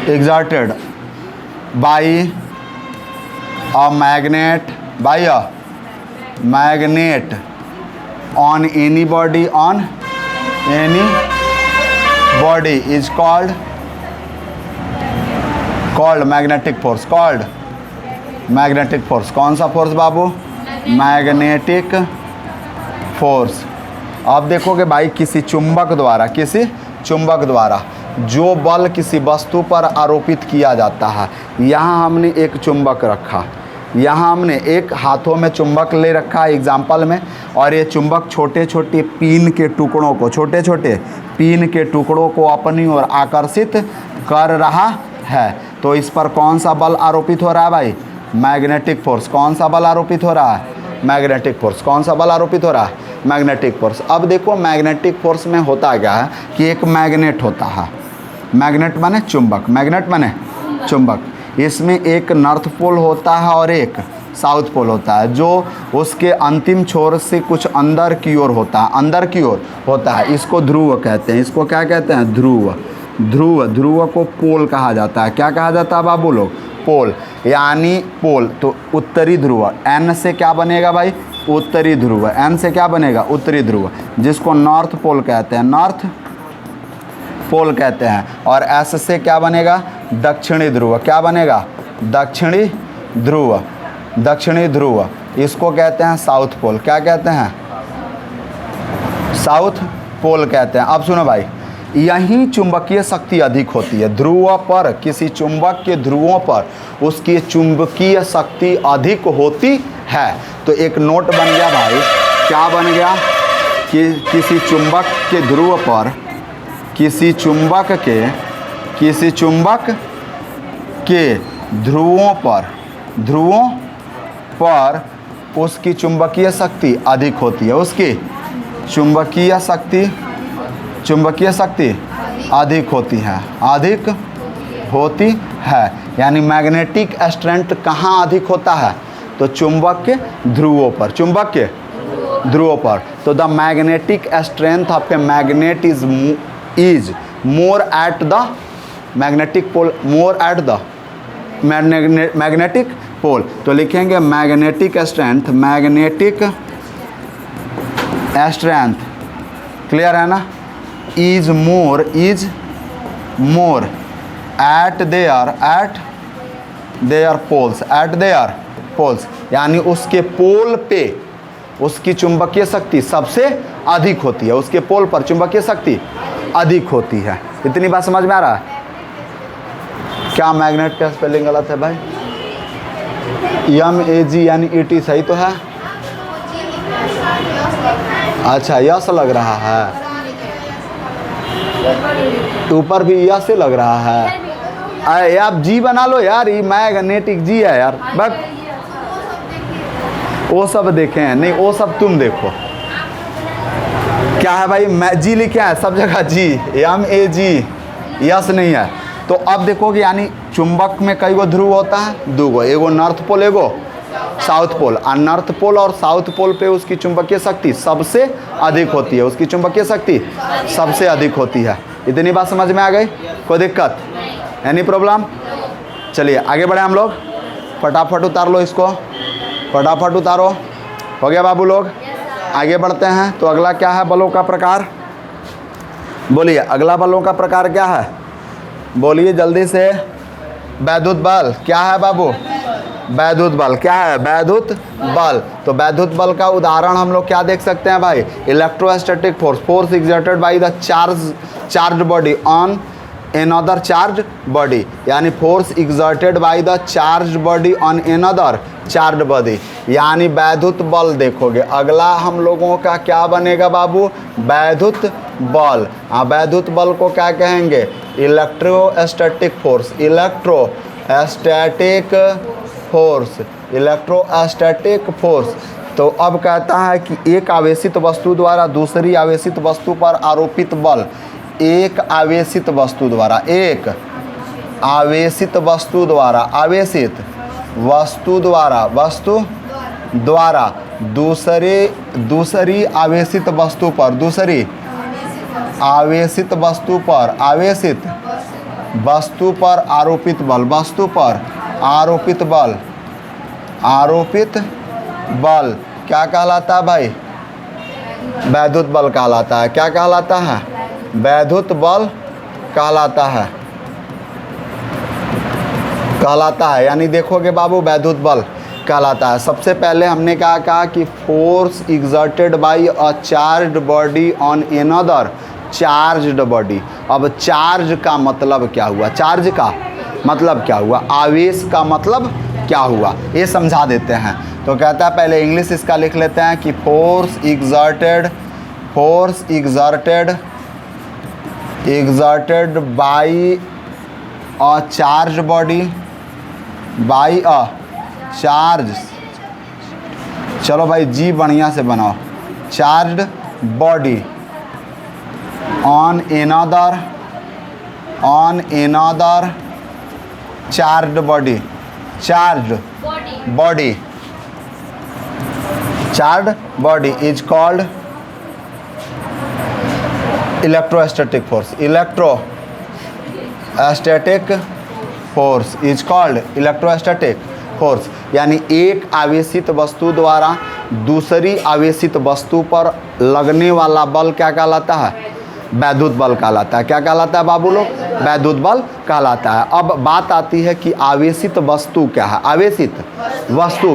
Speaker 1: exerted by a magnet on any body is called magnetic force, called magnetic force। कौन सा फोर्स बाबू? Magnetic force. अब देखोगे भाई किसी चुंबक द्वारा जो बल किसी वस्तु पर आरोपित किया जाता है, यहाँ हमने एक चुंबक रखा, यहाँ हमने एक हाथों में चुंबक ले रखा है एग्जाम्पल में, और ये चुंबक छोटे छोटे पीन के टुकड़ों को अपनी ओर आकर्षित कर रहा है। तो इस पर कौन सा बल आरोपित हो रहा है भाई? Magnetic force. कौन सा बल आरोपित हो रहा है? Magnetic force. कौन सा बल आरोपित हो रहा है? Magnetic force. अब देखो मैग्नेटिक फोर्स में होता क्या है कि एक मैग्नेट होता है, मैग्नेट माने चुंबक, मैग्नेट माने चुंबक। इसमें एक नॉर्थ पोल होता है और एक साउथ पोल होता है, जो उसके अंतिम छोर से कुछ अंदर की ओर होता है, इसको ध्रुव कहते हैं। इसको क्या कहते हैं? ध्रुव को पोल कहा जाता है। क्या कहा जाता है बाबू लोग? पोल। यानी पोल तो उत्तरी ध्रुव, एन से क्या बनेगा भाई? उत्तरी ध्रुव। एन से क्या बनेगा? उत्तरी ध्रुव, जिसको नॉर्थ पोल कहते हैं, नॉर्थ पोल कहते हैं। और एस से क्या बनेगा? दक्षिणी ध्रुव। क्या बनेगा? दक्षिणी ध्रुव। इसको कहते हैं साउथ पोल। क्या कहते हैं? साउथ पोल कहते हैं। अब सुनो भाई, यहीं चुंबकीय शक्ति अधिक होती है। ध्रुव पर, किसी चुंबक के ध्रुवों पर उसकी चुंबकीय शक्ति अधिक होती है। तो एक नोट बन गया भाई, क्या बन गया? कि किसी चुंबक के ध्रुव पर, किसी चुंबक के ध्रुवों पर उसकी चुंबकीय शक्ति अधिक होती है, उसकी चुंबकीय शक्ति अधिक होती है। यानी मैग्नेटिक स्ट्रेंथ कहाँ अधिक होता है? तो चुंबक के ध्रुवों पर। तो the magnetic strength of a magnet is more at the magnetic pole, more at the magnetic pole. तो लिखेंगे मैग्नेटिक स्ट्रेंथ, क्लियर है ना? Is more at their poles, यानी उसके पोल पे उसकी चुंबकीय शक्ति सबसे अधिक होती है, उसके पोल पर चुंबकीय शक्ति अधिक होती है। इतनी बात समझ में आ रहा है? क्या मैग्नेट का स्पेलिंग गलत है भाई? MAG यानी ET सही तो है? अच्छा यस लग रहा है, ऊपर भी यस से लग रहा है। अरे आप जी बना लो यार, ये मैग्नेटिक जी है यार। बस वो सब देखे हैं नहीं, वो सब तुम देखो क्या है भाई। मैं जी लिखे हैं सब जगह जी, MAG, यस नहीं है। तो अब देखोगे यानी चुंबक में कई गो ध्रुव होता है? 2 गो, एगो नॉर्थ पोल एगो साउथ पोल। और नॉर्थ पोल और साउथ पोल पे उसकी चुंबकीय शक्ति सबसे अधिक होती है, उसकी चुंबकीय शक्ति सबसे अधिक होती है। इतनी बात समझ में आ गई? कोई दिक्कत? Any problem? चलिए आगे बढ़े हम लोग, फटाफट उतार लो इसको, फटाफट उतारो। हो गया बाबू लोग? आगे बढ़ते हैं। तो अगला क्या है बलों का प्रकार? बोलिए अगला बलों का प्रकार क्या है? बोलिए जल्दी से। वैद्युत बल क्या है बाबू? वैद्युत बल क्या है? वैद्युत बल। तो वैद्युत बल का उदाहरण हम लोग क्या देख सकते हैं भाई? Electrostatic force exerted by the charge body on another charged body, यानी force exerted by the charged body on another charged body, यानी वैद्युत बल। देखोगे अगला हम लोगों का क्या बनेगा बाबू? वैद्युत बल। हाँ वैद्युत बल को क्या कहेंगे? Electrostatic force, electrostatic force. तो अब कहता है कि एक आवेशित वस्तु द्वारा दूसरी आवेशित वस्तु पर आरोपित बल, एक आवेशित वस्तु द्वारा दूसरी आवेशित वस्तु पर आरोपित बल क्या कहलाता है भाई? वैद्युत बल कहलाता है। क्या कहलाता है? वैद्युत बल कहलाता है। यानी देखोगे बाबू वैद्युत बल कहलाता है। सबसे पहले हमने क्या कहा कि force exerted bye a charged body on another charged body. अब चार्ज का मतलब क्या हुआ? चार्ज का मतलब क्या हुआ? आवेश का मतलब क्या हुआ? ये समझा देते हैं। तो कहता है पहले इंग्लिश इसका लिख लेते हैं कि force exerted by a charged body, चलो भाई जी बढ़िया से बनाओ, charged body on another charged body is called electrostatic force, यानी एक आवेशित वस्तु द्वारा दूसरी आवेशित वस्तु पर लगने वाला बल क्या कहलाता है? वैद्युत बल कहलाता है। क्या कहलाता है बाबू लोग? वैद्युत बल कहलाता है। अब बात आती है कि आवेशित वस्तु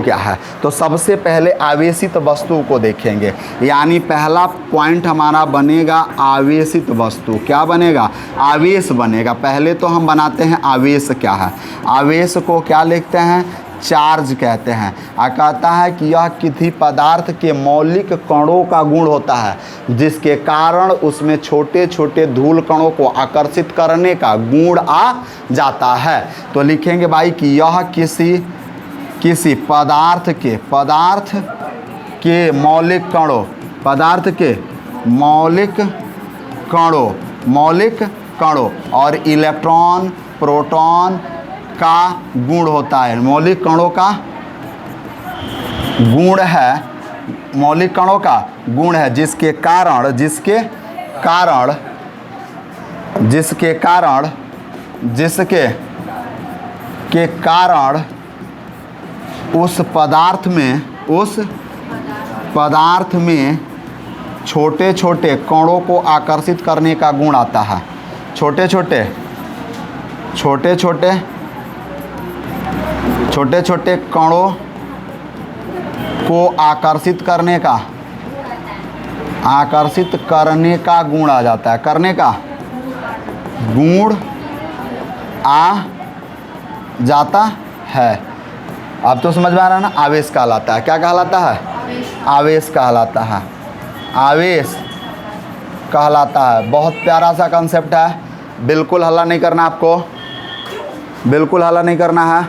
Speaker 1: क्या है? तो सबसे पहले आवेशित वस्तु को देखेंगे, यानी पहला पॉइंट हमारा बनेगा आवेशित वस्तु। क्या बनेगा? आवेश बनेगा। पहले तो हम बनाते हैं आवेश क्या है। आवेश को क्या लिखते हैं? चार्ज कहते हैं। कहता है कि यह किसी पदार्थ के मौलिक कणों का गुण होता है, जिसके कारण उसमें छोटे छोटे धूल कणों को आकर्षित करने का गुण आ जाता है। तो लिखेंगे भाई कि यह किसी पदार्थ के मौलिक कणों और इलेक्ट्रॉन प्रोटॉन का गुण होता है। मौलिक कणों का गुण है जिसके कारण उस पदार्थ में छोटे छोटे कणों को आकर्षित करने का गुण आता है। छोटे छोटे छोटे छोटे कणों को आकर्षित करने का गुण आ जाता है, करने का गुण आ जाता है। अब तो समझ में आ रहा है ना, आवेश कहलाता है। क्या कहलाता है? आवेश कहलाता है, आवेश कहलाता है। बहुत प्यारा सा कंसेप्ट है, बिल्कुल हल्ला नहीं करना आपको, बिल्कुल हल्ला नहीं करना है।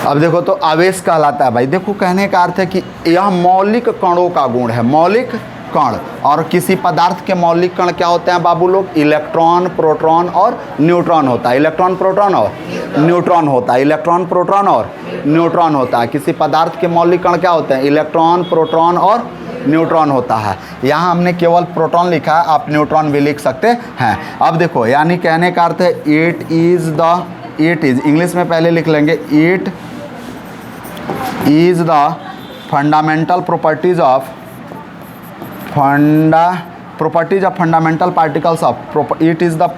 Speaker 1: अब देखो तो आवेश कहलाता है भाई, देखो कहने का अर्थ है कि यह मौलिक कणों का गुण है, मौलिक कण। और किसी पदार्थ के मौलिक कण क्या होते हैं बाबू लोग? इलेक्ट्रॉन, प्रोटॉन और न्यूट्रॉन होता है। इलेक्ट्रॉन, प्रोटॉन और न्यूट्रॉन होता है। इलेक्ट्रॉन, प्रोटॉन और न्यूट्रॉन होता है। किसी पदार्थ के मौलिक कण क्या होते हैं? इलेक्ट्रॉन, प्रोटॉन और न्यूट्रॉन होता है। यहाँ हमने केवल प्रोटॉन लिखा है, आप न्यूट्रॉन भी लिख सकते हैं। अब देखो, यानी कहने का अर्थ है इट इज, इंग्लिश में पहले लिख लेंगे, it is the fundamental properties of fundamental particles of, it is the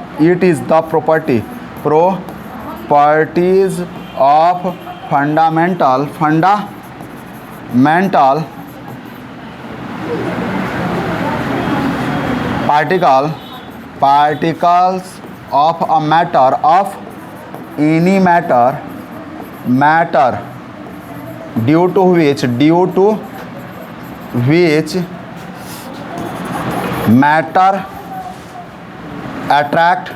Speaker 1: properties of fundamental particles of a matter, of any matter due to which matter attract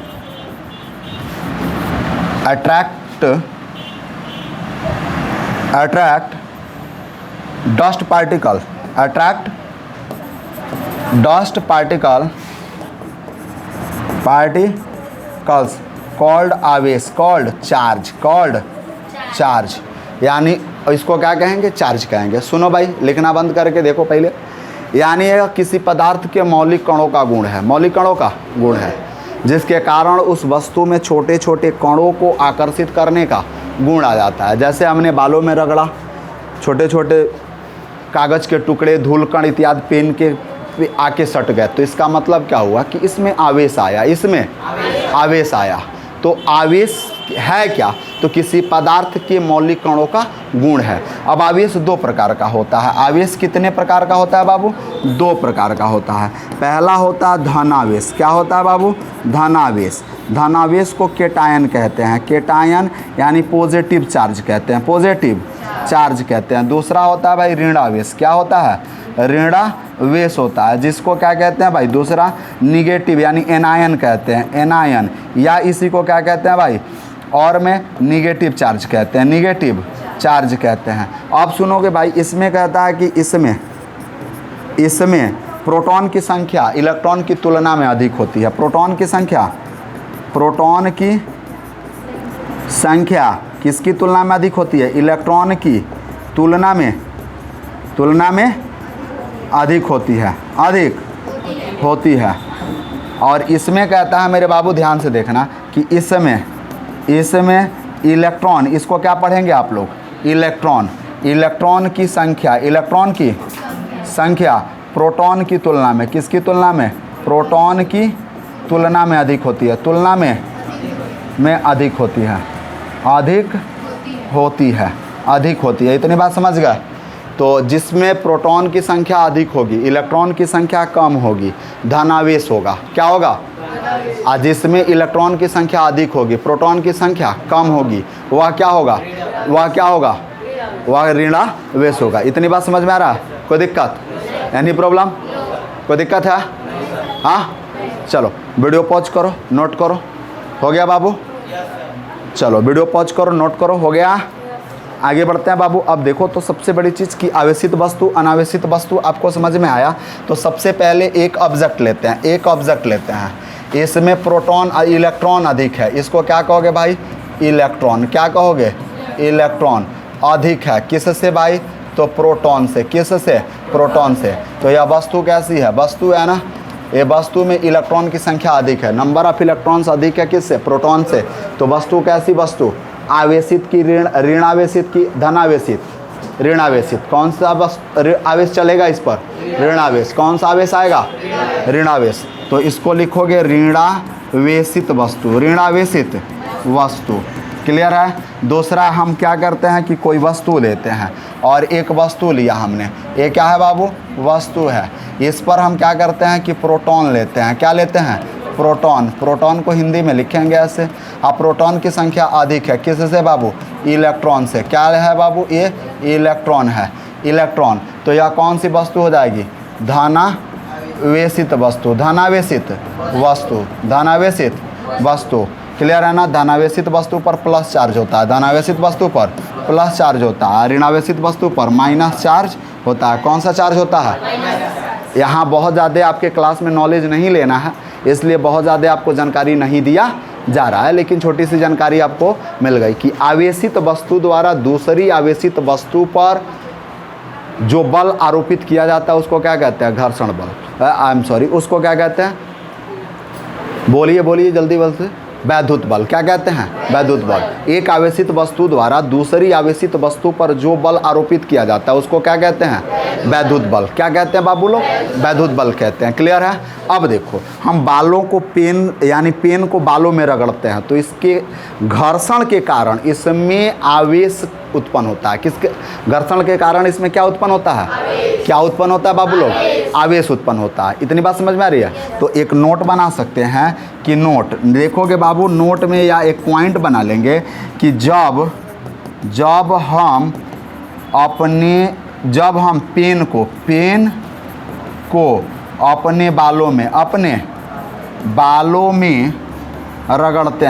Speaker 1: dust particle, particles called आवेश, called charge, यानी इसको क्या कहेंगे? चार्ज कहेंगे। सुनो भाई, लिखना बंद करके देखो पहले। यानी यह किसी पदार्थ के मौलिक कणों का गुण है, मौलिक कणों का गुण है, जिसके कारण उस वस्तु में छोटे छोटे कणों को आकर्षित करने का गुण आ जाता है। जैसे हमने बालों में रगड़ा, छोटे छोटे कागज़ के टुकड़े, धूल कण इत्यादि पेन के आके सट गए, तो इसका मतलब क्या हुआ कि इसमें आवेश आया, इसमें आवेश आया। तो आवेश है क्या? तो किसी पदार्थ के मौलिक कणों का गुण है। अब आवेश दो प्रकार का होता है। आवेश कितने प्रकार का होता है बाबू? दो प्रकार का होता है। पहला होता है धनावेश। क्या होता है बाबू? धनावेश। धनावेश को केटायन कहते हैं, केटायन यानी पॉजिटिव चार्ज कहते हैं, पॉजिटिव चार्ज कहते हैं। दूसरा होता है भाई ऋणावेश। क्या होता है? ऋणावेश होता है, जिसको क्या कहते हैं भाई? दूसरा निगेटिव यानी एनायन कहते हैं, एनायन, या इसी को क्या कहते हैं भाई? और में निगेटिव चार्ज कहते हैं, निगेटिव चार्ज कहते हैं। आप सुनोगे भाई, इसमें कहता है कि इसमें प्रोटॉन की संख्या इलेक्ट्रॉन की तुलना में अधिक होती है। प्रोटॉन की संख्या किसकी तुलना में अधिक होती है? इलेक्ट्रॉन की तुलना में अधिक होती है। और इसमें कहता है मेरे बाबू, ध्यान से देखना कि इसमें इलेक्ट्रॉन, इसको क्या पढ़ेंगे आप लोग? इलेक्ट्रॉन की संख्या प्रोटॉन की तुलना में, किसकी तुलना में? प्रोटॉन की तुलना में अधिक होती है, तुलना में अधिक होती है। इतनी बात समझ गए? तो जिसमें प्रोटॉन की संख्या अधिक होगी, इलेक्ट्रॉन की संख्या कम होगी, धनावेश होगा। क्या होगा? जिसमें इलेक्ट्रॉन की संख्या अधिक होगी, प्रोटॉन की संख्या कम होगी, वह क्या होगा? वह ऋणावेश होगा। इतनी बात समझ में आ रहा है? कोई दिक्कत? Any problem? कोई दिक्कत है? हाँ, चलो वीडियो पॉज करो, नोट करो। हो गया बाबू? चलो वीडियो पॉज करो, नोट करो। हो गया? आगे बढ़ते हैं बाबू। अब देखो तो सबसे बड़ी चीज़ की आवेशित वस्तु, अनावेशित वस्तु आपको समझ में आया। तो सबसे पहले एक ऑब्जेक्ट लेते हैं, इसमें प्रोटॉन और इलेक्ट्रॉन अधिक है, इसको क्या कहोगे भाई? इलेक्ट्रॉन। क्या कहोगे? इलेक्ट्रॉन अधिक है। किससे भाई? तो प्रोटॉन से। किससे? प्रोटॉन से। तो यह वस्तु कैसी है? वस्तु है ना, ये वस्तु में इलेक्ट्रॉन की संख्या अधिक है, नंबर ऑफ इलेक्ट्रॉन्स अधिक है। किससे? प्रोटॉन से। तो वस्तु कैसी वस्तु? आवेशित की ऋणावेशित की धनावेशित? ऋणावेशित। कौन सा आवेश चलेगा इस पर? ऋणावेश। कौन सा आवेश आएगा? ऋणावेश। तो इसको लिखोगे ऋणावेशित वस्तु, ऋणावेशित वस्तु। क्लियर है। दूसरा हम क्या करते हैं कि कोई वस्तु लेते हैं और एक वस्तु लिया हमने, ये क्या है बाबू? वस्तु है। इस पर हम क्या करते हैं कि प्रोटॉन लेते हैं। क्या लेते हैं? प्रोटॉन। प्रोटॉन को हिंदी में लिखेंगे ऐसे। अब प्रोटॉन की संख्या अधिक है किससे बाबू? इलेक्ट्रॉन से। क्या है बाबू? ये इलेक्ट्रॉन है, इलेक्ट्रॉन। तो यह कौन सी वस्तु हो जाएगी? धनावेशित वस्तु, धनावेशित वस्तु, धनावेशित वस्तु। क्लियर है ना। धनावेशित वस्तु पर प्लस चार्ज होता है, धनावेशित वस्तु पर प्लस चार्ज होता है, ऋणावेशित वस्तु पर माइनस चार्ज होता है। कौन सा चार्ज होता है? यहाँ बहुत ज़्यादा आपके क्लास में नॉलेज नहीं लेना है, इसलिए बहुत ज़्यादा आपको जानकारी नहीं दिया जा रहा है, लेकिन छोटी सी जानकारी आपको मिल गई कि आवेशित वस्तु द्वारा दूसरी आवेशित वस्तु पर जो बल आरोपित किया जाता है उसको क्या कहते हैं? घर्षण बल। आई एम सॉरी, उसको क्या कहते हैं? बोलिए बोलिए जल्दी बोलते। वैद्युत बल। क्या कहते हैं? वैद्युत बल। एक आवेशित वस्तु द्वारा दूसरी आवेशित वस्तु पर जो बल आरोपित किया जाता है उसको क्या कहते हैं? वैद्युत बल। क्या कहते हैं बाबू लोग? वैद्युत बल कहते हैं। क्लियर है। अब देखो, हम बालों को पेन यानी पेन को बालों में रगड़ते हैं तो इसके घर्षण के कारण इसमें आवेश उत्पन्न होता है। किसके घर्षण के कारण इसमें क्या उत्पन्न होता है? क्या उत्पन्न होता है बाबू लोग? आवेश उत्पन्न होता है। इतनी बात समझ में आ रही है। तो एक नोट बना सकते हैं कि नोट देखोगे बाबू, नोट में या एक पॉइंट बना लेंगे कि जब हम पेन को अपने बालों में रगड़ते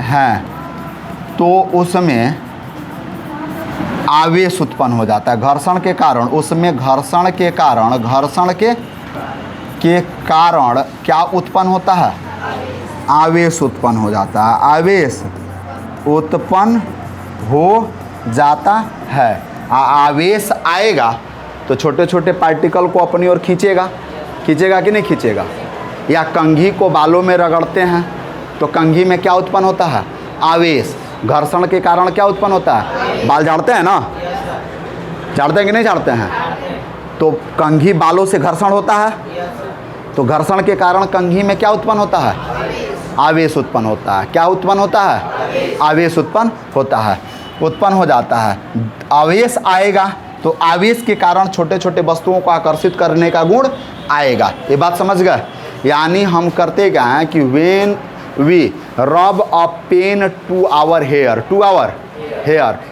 Speaker 1: हैं तो उसमें आवेश उत्पन्न हो जाता है। घर्षण के कारण उसमें घर्षण के कारण क्या उत्पन्न होता है? आवेश उत्पन्न हो जाता है। आवेश उत्पन्न हो जाता है। आवेश आएगा तो छोटे छोटे पार्टिकल को अपनी ओर खींचेगा कि नहीं खींचेगा? या कंघी को बालों में रगड़ते हैं तो कंघी में क्या उत्पन्न होता है? आवेश। घर्षण के कारण क्या उत्पन्न होता है? बाल झाड़ते हैं ना, झाड़ते हैं कि नहीं झाड़ते हैं? तो कंघी बालों से घर्षण होता है तो घर्षण के कारण कंघी में क्या उत्पन्न होता है? आवेश उत्पन्न होता है। क्या उत्पन्न होता है? आवेश उत्पन्न होता है, उत्पन्न हो जाता है। आवेश आएगा तो आवेश के कारण छोटे छोटे वस्तुओं को आकर्षित करने का गुण आएगा। ये बात समझ गए। यानी हम करते क्या हैं कि व्हेन वी रब अ पेन टू आवर हेयर,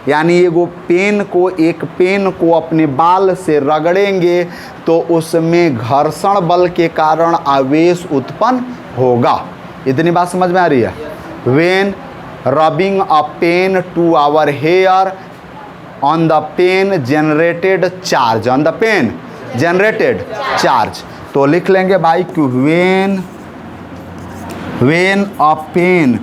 Speaker 1: यानी एक पेन को अपने बाल से रगड़ेंगे तो उसमें घर्षण बल के कारण आवेश उत्पन्न होगा। इतनी बात समझ में आ रही है। When rubbing a pen to our hair on the pen generated charge, तो लिख लेंगे भाई कि when a pen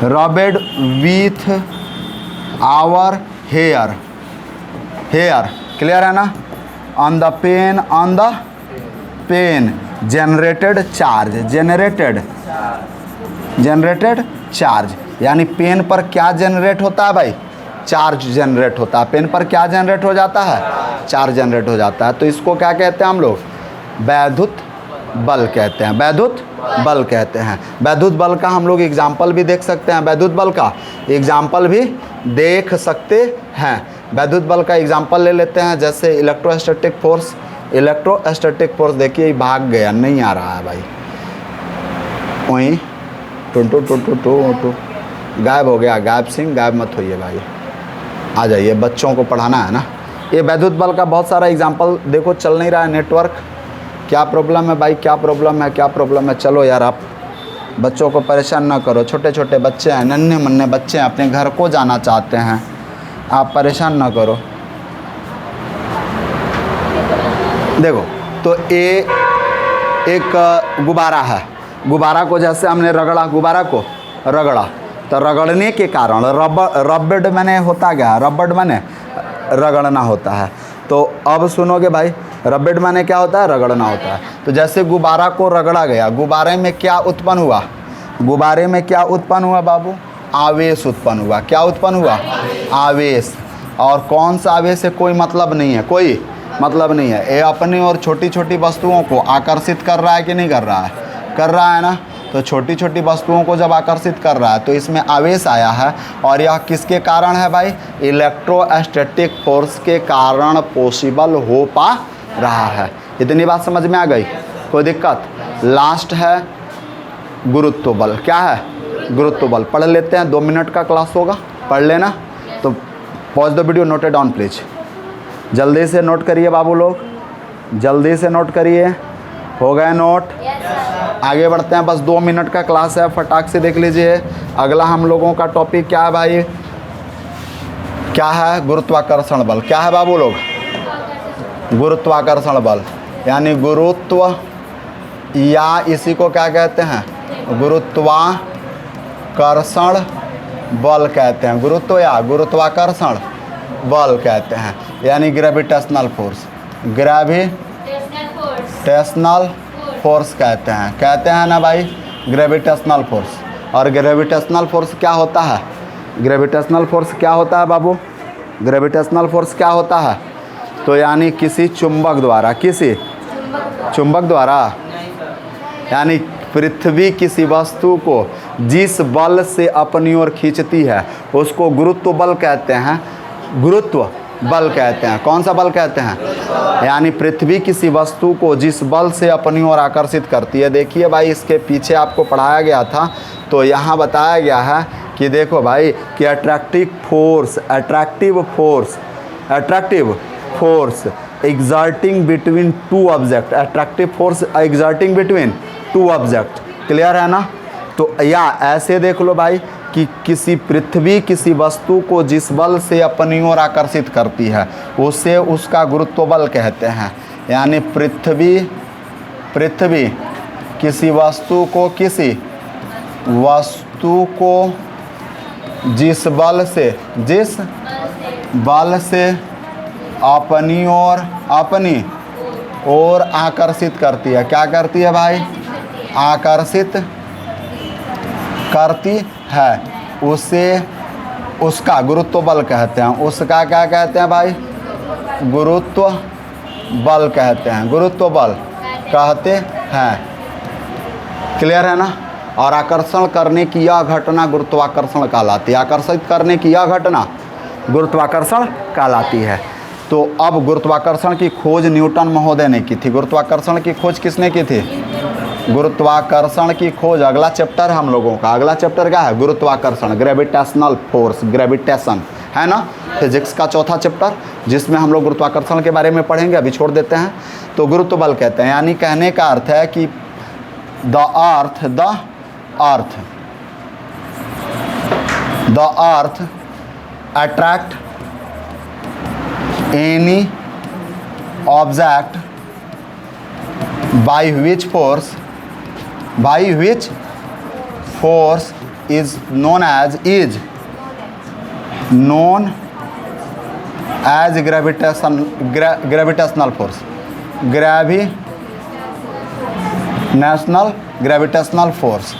Speaker 1: rubbed with our hair, clear है ना? on the pen generated charge, यानी पेन पर क्या जनरेट होता है भाई? चार्ज जनरेट होता है। पेन पर क्या जनरेट हो जाता है? चार्ज जनरेट हो जाता है। तो इसको क्या कहते हैं हम लोग? वैद्युत बल कहते हैं। वैद्युत बल कहते हैं। वैद्युत बल का हम लोग एग्जाम्पल भी देख सकते हैं। वैद्युत बल का एग्जाम्पल भी देख सकते हैं। वैद्युत बल का एग्जाम्पल ले लेते हैं, जैसे इलेक्ट्रोस्टैटिक फोर्स देखिए भाग गया, नहीं आ रहा है भाई, वहीं टू गायब हो गया। गायब सिंह गायब मत होइए भाई, आ जाइए, बच्चों को पढ़ाना है ना। ये वैद्युत बल का बहुत सारा एग्जाम्पल देखो, चल नहीं रहा है नेटवर्क। क्या प्रॉब्लम है भाई? क्या प्रॉब्लम है? चलो यार, आप बच्चों को परेशान ना करो। छोटे छोटे बच्चे हैं, नन्हे मुन्ने बच्चे हैं, अपने घर को जाना चाहते हैं, आप परेशान ना करो। देखो, तो ये एक गुब्बारा है। गुब्बारा को जैसे हमने रगड़ा, तो रगड़ने के कारण रबड़ मैंने होता क्या? रबड़ मैंने रगड़ना होता है। तो अब सुनोगे भाई, रबड़ माने क्या होता है? रगड़ना होता है। तो जैसे गुब्बारा को रगड़ा गया, गुब्बारे में क्या उत्पन्न हुआ बाबू? आवेश उत्पन्न हुआ। क्या उत्पन्न हुआ? आवेश। और कौन सा आवेश है? कोई मतलब नहीं है, कोई मतलब नहीं है। ये अपनी और छोटी छोटी वस्तुओं को आकर्षित कर रहा है कि नहीं कर रहा है? कर रहा है ना। तो छोटी छोटी वस्तुओं को जब आकर्षित कर रहा है तो इसमें आवेश आया है, और यह किसके कारण है भाई? इलेक्ट्रोस्टैटिक फोर्स के कारण पॉसिबल हो पा रहा है। इतनी बात समझ में आ गई? कोई दिक्कत? लास्ट है गुरुत्व बल। क्या है? गुरुत्व बल। पढ़ लेते हैं, 2 मिनट का क्लास होगा, पढ़ लेना। तो pause the video, note it down please. जल्दी से नोट करिए बाबू लोग, जल्दी से नोट करिए। हो गए नोट? आगे बढ़ते हैं, बस 2 मिनट का क्लास है, फटाक से देख लीजिए। अगला हम लोगों का टॉपिक क्या है भाई? क्या है? गुरुत्वाकर्षण बल। क्या है बाबू लोग? गुरुत्वाकर्षण बल, यानी गुरुत्व, या इसी को क्या कहते हैं? गुरुत्वाकर्षण बल कहते हैं। गुरुत्व या गुरुत्वाकर्षण बल कहते हैं, यानी ग्रेविटेशनल फोर्स। ग्रेविटेशनल फोर्स कहते हैं ना भाई, ग्रेविटेशनल फोर्स। और ग्रेविटेशनल फोर्स क्या होता है? ग्रेविटेशनल फोर्स क्या होता है बाबू? ग्रेविटेशनल फोर्स क्या होता है? तो यानी किसी चुंबक द्वारा, किसी चुंबक द्वारा, यानी पृथ्वी किसी वस्तु को जिस बल से अपनी ओर खींचती है उसको गुरुत्व बल कहते हैं। गुरुत्व बल कहते हैं। कौन सा बल कहते हैं? यानी पृथ्वी किसी वस्तु को जिस बल से अपनी ओर आकर्षित करती है। देखिए भाई, इसके पीछे आपको पढ़ाया गया था, तो यहाँ बताया गया है कि देखो भाई कि attractive force exerting between two object. Attractive force exerting between two object. Clear है ना? तो या ऐसे देख लो भाई कि किसी पृथ्वी किसी वस्तु को जिस बल से अपनी ओर आकर्षित करती है उसे उसका गुरुत्व बल कहते हैं। यानी पृथ्वी किसी वस्तु को जिस बल से अपनी ओर आकर्षित करती है। क्या करती है भाई? आकर्षित करती है, उसे उसका गुरुत्व बल कहते हैं। उसका क्या कहते हैं भाई? गुरुत्व बल कहते हैं। गुरुत्व बल कहते हैं। क्लियर है ना? और आकर्षण करने की यह घटना गुरुत्वाकर्षण कहलाती है। आकर्षित करने की यह घटना गुरुत्वाकर्षण कहलाती है। तो अब गुरुत्वाकर्षण की खोज न्यूटन महोदय ने की थी। गुरुत्वाकर्षण की खोज किसने की थी? गुरुत्वाकर्षण की खोज अगला चैप्टर है हम लोगों का। अगला चैप्टर क्या है? गुरुत्वाकर्षण, ग्रेविटेशनल फोर्स, ग्रेविटेशन, है ना? फिजिक्स का चौथा चैप्टर, जिसमें हम लोग गुरुत्वाकर्षण के बारे में पढ़ेंगे। अभी छोड़ देते हैं। तो गुरुत्व बल कहते हैं, यानी कहने का अर्थ है कि the earth attract any object by which force is known as gravitational force, gravitational force।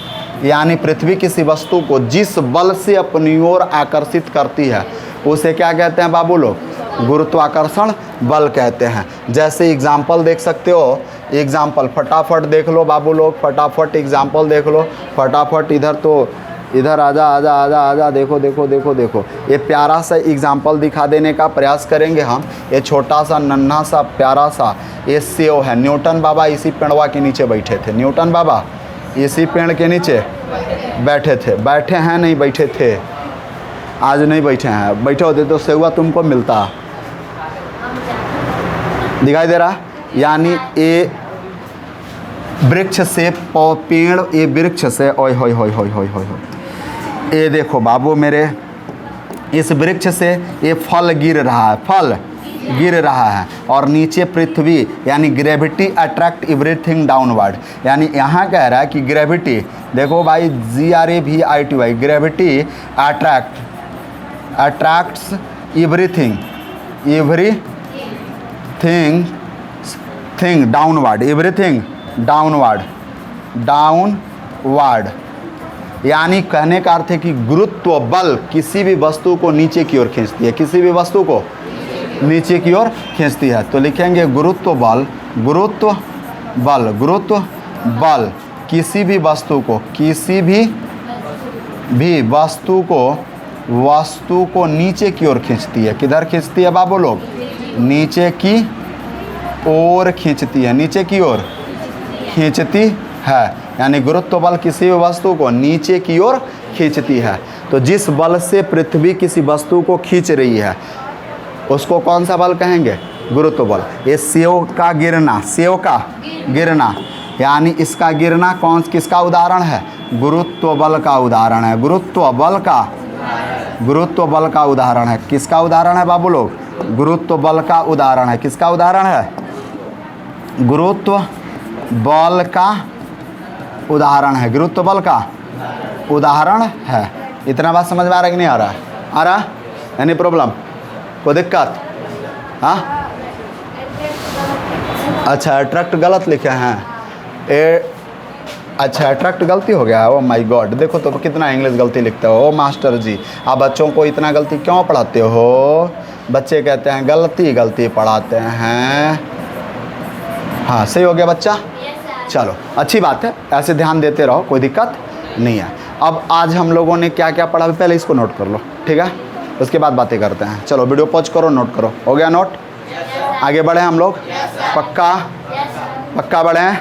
Speaker 1: यानी पृथ्वी किसी वस्तु को जिस बल से अपनी ओर आकर्षित करती है उसे क्या कहते हैं बाबू लोग? गुरुत्वाकर्षण बल कहते हैं। जैसे एग्जाम्पल देख सकते हो, एग्जाम्पल फटाफट देख लो बाबू लोग, फटाफट एग्जाम्पल देख लो फटाफट। इधर आजा। देखो ये प्यारा सा एग्जाम्पल दिखा देने का प्रयास करेंगे हम। ये छोटा सा नन्हा सा प्यारा सा ये सेव है। न्यूटन बाबा इसी पेड़वा के नीचे बैठे थे। न्यूटन बाबा इसी पेड़ के नीचे बैठे थे। बैठे हैं नहीं, बैठे थे। आज नहीं बैठे हैं। बैठे होते तो सेवा तुमको मिलता। दिखाई दे रहा? यानी ये वृक्ष से पेड़, ये वृक्ष से ओए होय ये देखो बाबू मेरे, इस वृक्ष से ये फल गिर रहा है और नीचे पृथ्वी, यानी ग्रेविटी अट्रैक्ट एवरीथिंग डाउनवर्ड। यानी यहाँ कह रहा है कि ग्रेविटी, देखो भाई GRAVITY, gravity attracts everything downward, everything downward. यानी कहने का अर्थ है कि गुरुत्व बल किसी भी वस्तु को नीचे की ओर खींचती है। किसी भी वस्तु को नीचे की ओर खींचती है। तो लिखेंगे गुरुत्व बल, गुरुत्व बल, गुरुत्व बल किसी भी वस्तु को, किसी भी वस्तु को नीचे की ओर खींचती है। किधर खींचती है बाबू लोग? नीचे की ओर खींचती है, नीचे की ओर खींचती है। यानी गुरुत्व बल किसी भी वस्तु को नीचे की ओर खींचती है। तो जिस बल से पृथ्वी किसी वस्तु को खींच रही है उसको कौन सा बल कहेंगे? गुरुत्व बल। ये सेव का गिरना, सेव का गिरना, यानी इसका गिरना किसका उदाहरण है? गुरुत्व बल का उदाहरण है। गुरुत्व बल का उदाहरण है। किसका उदाहरण है बाबू लोग? गुरुत्व बल का उदाहरण है। किसका उदाहरण है? गुरुत्व बल का उदाहरण है। गुरुत्व बल का उदाहरण है। इतना बात समझ में आ रहा है कि नहीं आ रहा है? आ रहा? Any problem? कोई दिक्कत? हाँ, अच्छा अट्रैक्ट गलत लिखे हैं। अच्छा अट्रैक्ट गलती हो गया है। ओ माय गॉड, देखो तो कितना इंग्लिश गलती लिखते हो। ओ मास्टर जी, आप बच्चों को इतना गलती क्यों पढ़ाते हो? बच्चे कहते हैं गलती गलती पढ़ाते हैं। हाँ सही हो गया बच्चा, चलो अच्छी बात है, ऐसे ध्यान देते रहो, कोई दिक्कत नहीं है। अब आज हम लोगों ने क्या क्या पढ़ा, पहले इसको नोट कर लो, ठीक है? उसके बाद बातें करते हैं। चलो वीडियो पॉज करो, नोट करो। हो गया नोट? आगे बढ़े हम लोग? पक्का? पक्का बढ़े हैं?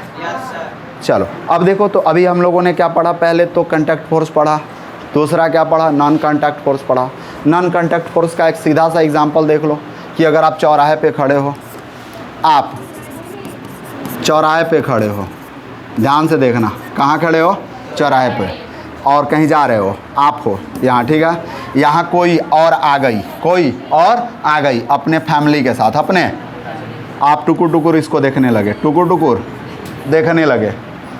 Speaker 1: चलो अब देखो, तो अभी हम लोगों ने क्या पढ़ा? पहले तो कांटेक्ट फोर्स पढ़ा, दूसरा क्या पढ़ा? नॉन कांटेक्ट फोर्स पढ़ा। नॉन कांटेक्ट फोर्स का एक सीधा सा एग्जांपल देख लो कि अगर आप चौराहे पे खड़े हो, आप चौराहे पे खड़े हो, ध्यान से देखना, कहाँ खड़े हो? चौराहे पे, और कहीं जा रहे हो, आप हो यहाँ, ठीक है? यहाँ कोई और आ गई अपने फैमिली के साथ, अपने, आप टुकुर टुकुर इसको देखने लगे, टुकुर टुकुर देखने लगे।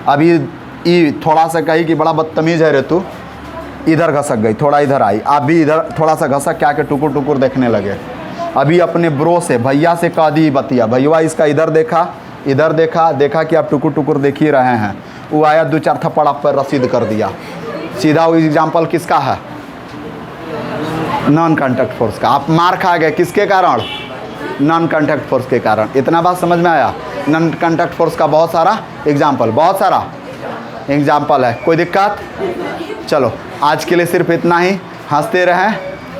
Speaker 1: अभी थोड़ा सा कही कि बड़ा बदतमीज़ है रे तू, इधर घसक गई, थोड़ा इधर आई, आप भी इधर थोड़ा सा घसक क्या के टुकुर टुकुर देखने लगे। अभी अपने ब्रो से, भैया से कह दी बतिया, भैया इसका इधर देखा कि आप टुकुर टुकुर देख ही रहे हैं। वो आया, 2-4 थप्पड़ आप पर रसीद कर दिया। सीधा वो एग्जाम्पल किसका है? नॉन कांटेक्ट फोर्स का। आप मार खा गए, किसके कारण? नॉन कांटेक्ट फोर्स के कारण। इतना बात समझ में आया? नॉन कांटेक्ट फोर्स का बहुत सारा एग्जाम्पल है। कोई दिक्कत? चलो आज के लिए सिर्फ इतना ही। हंसते रहें,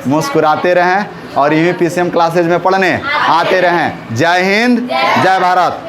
Speaker 1: मुस्कुराते रहें और यूपीसीएम क्लासेज में पढ़ने आते रहें। जय हिंद, जय भारत।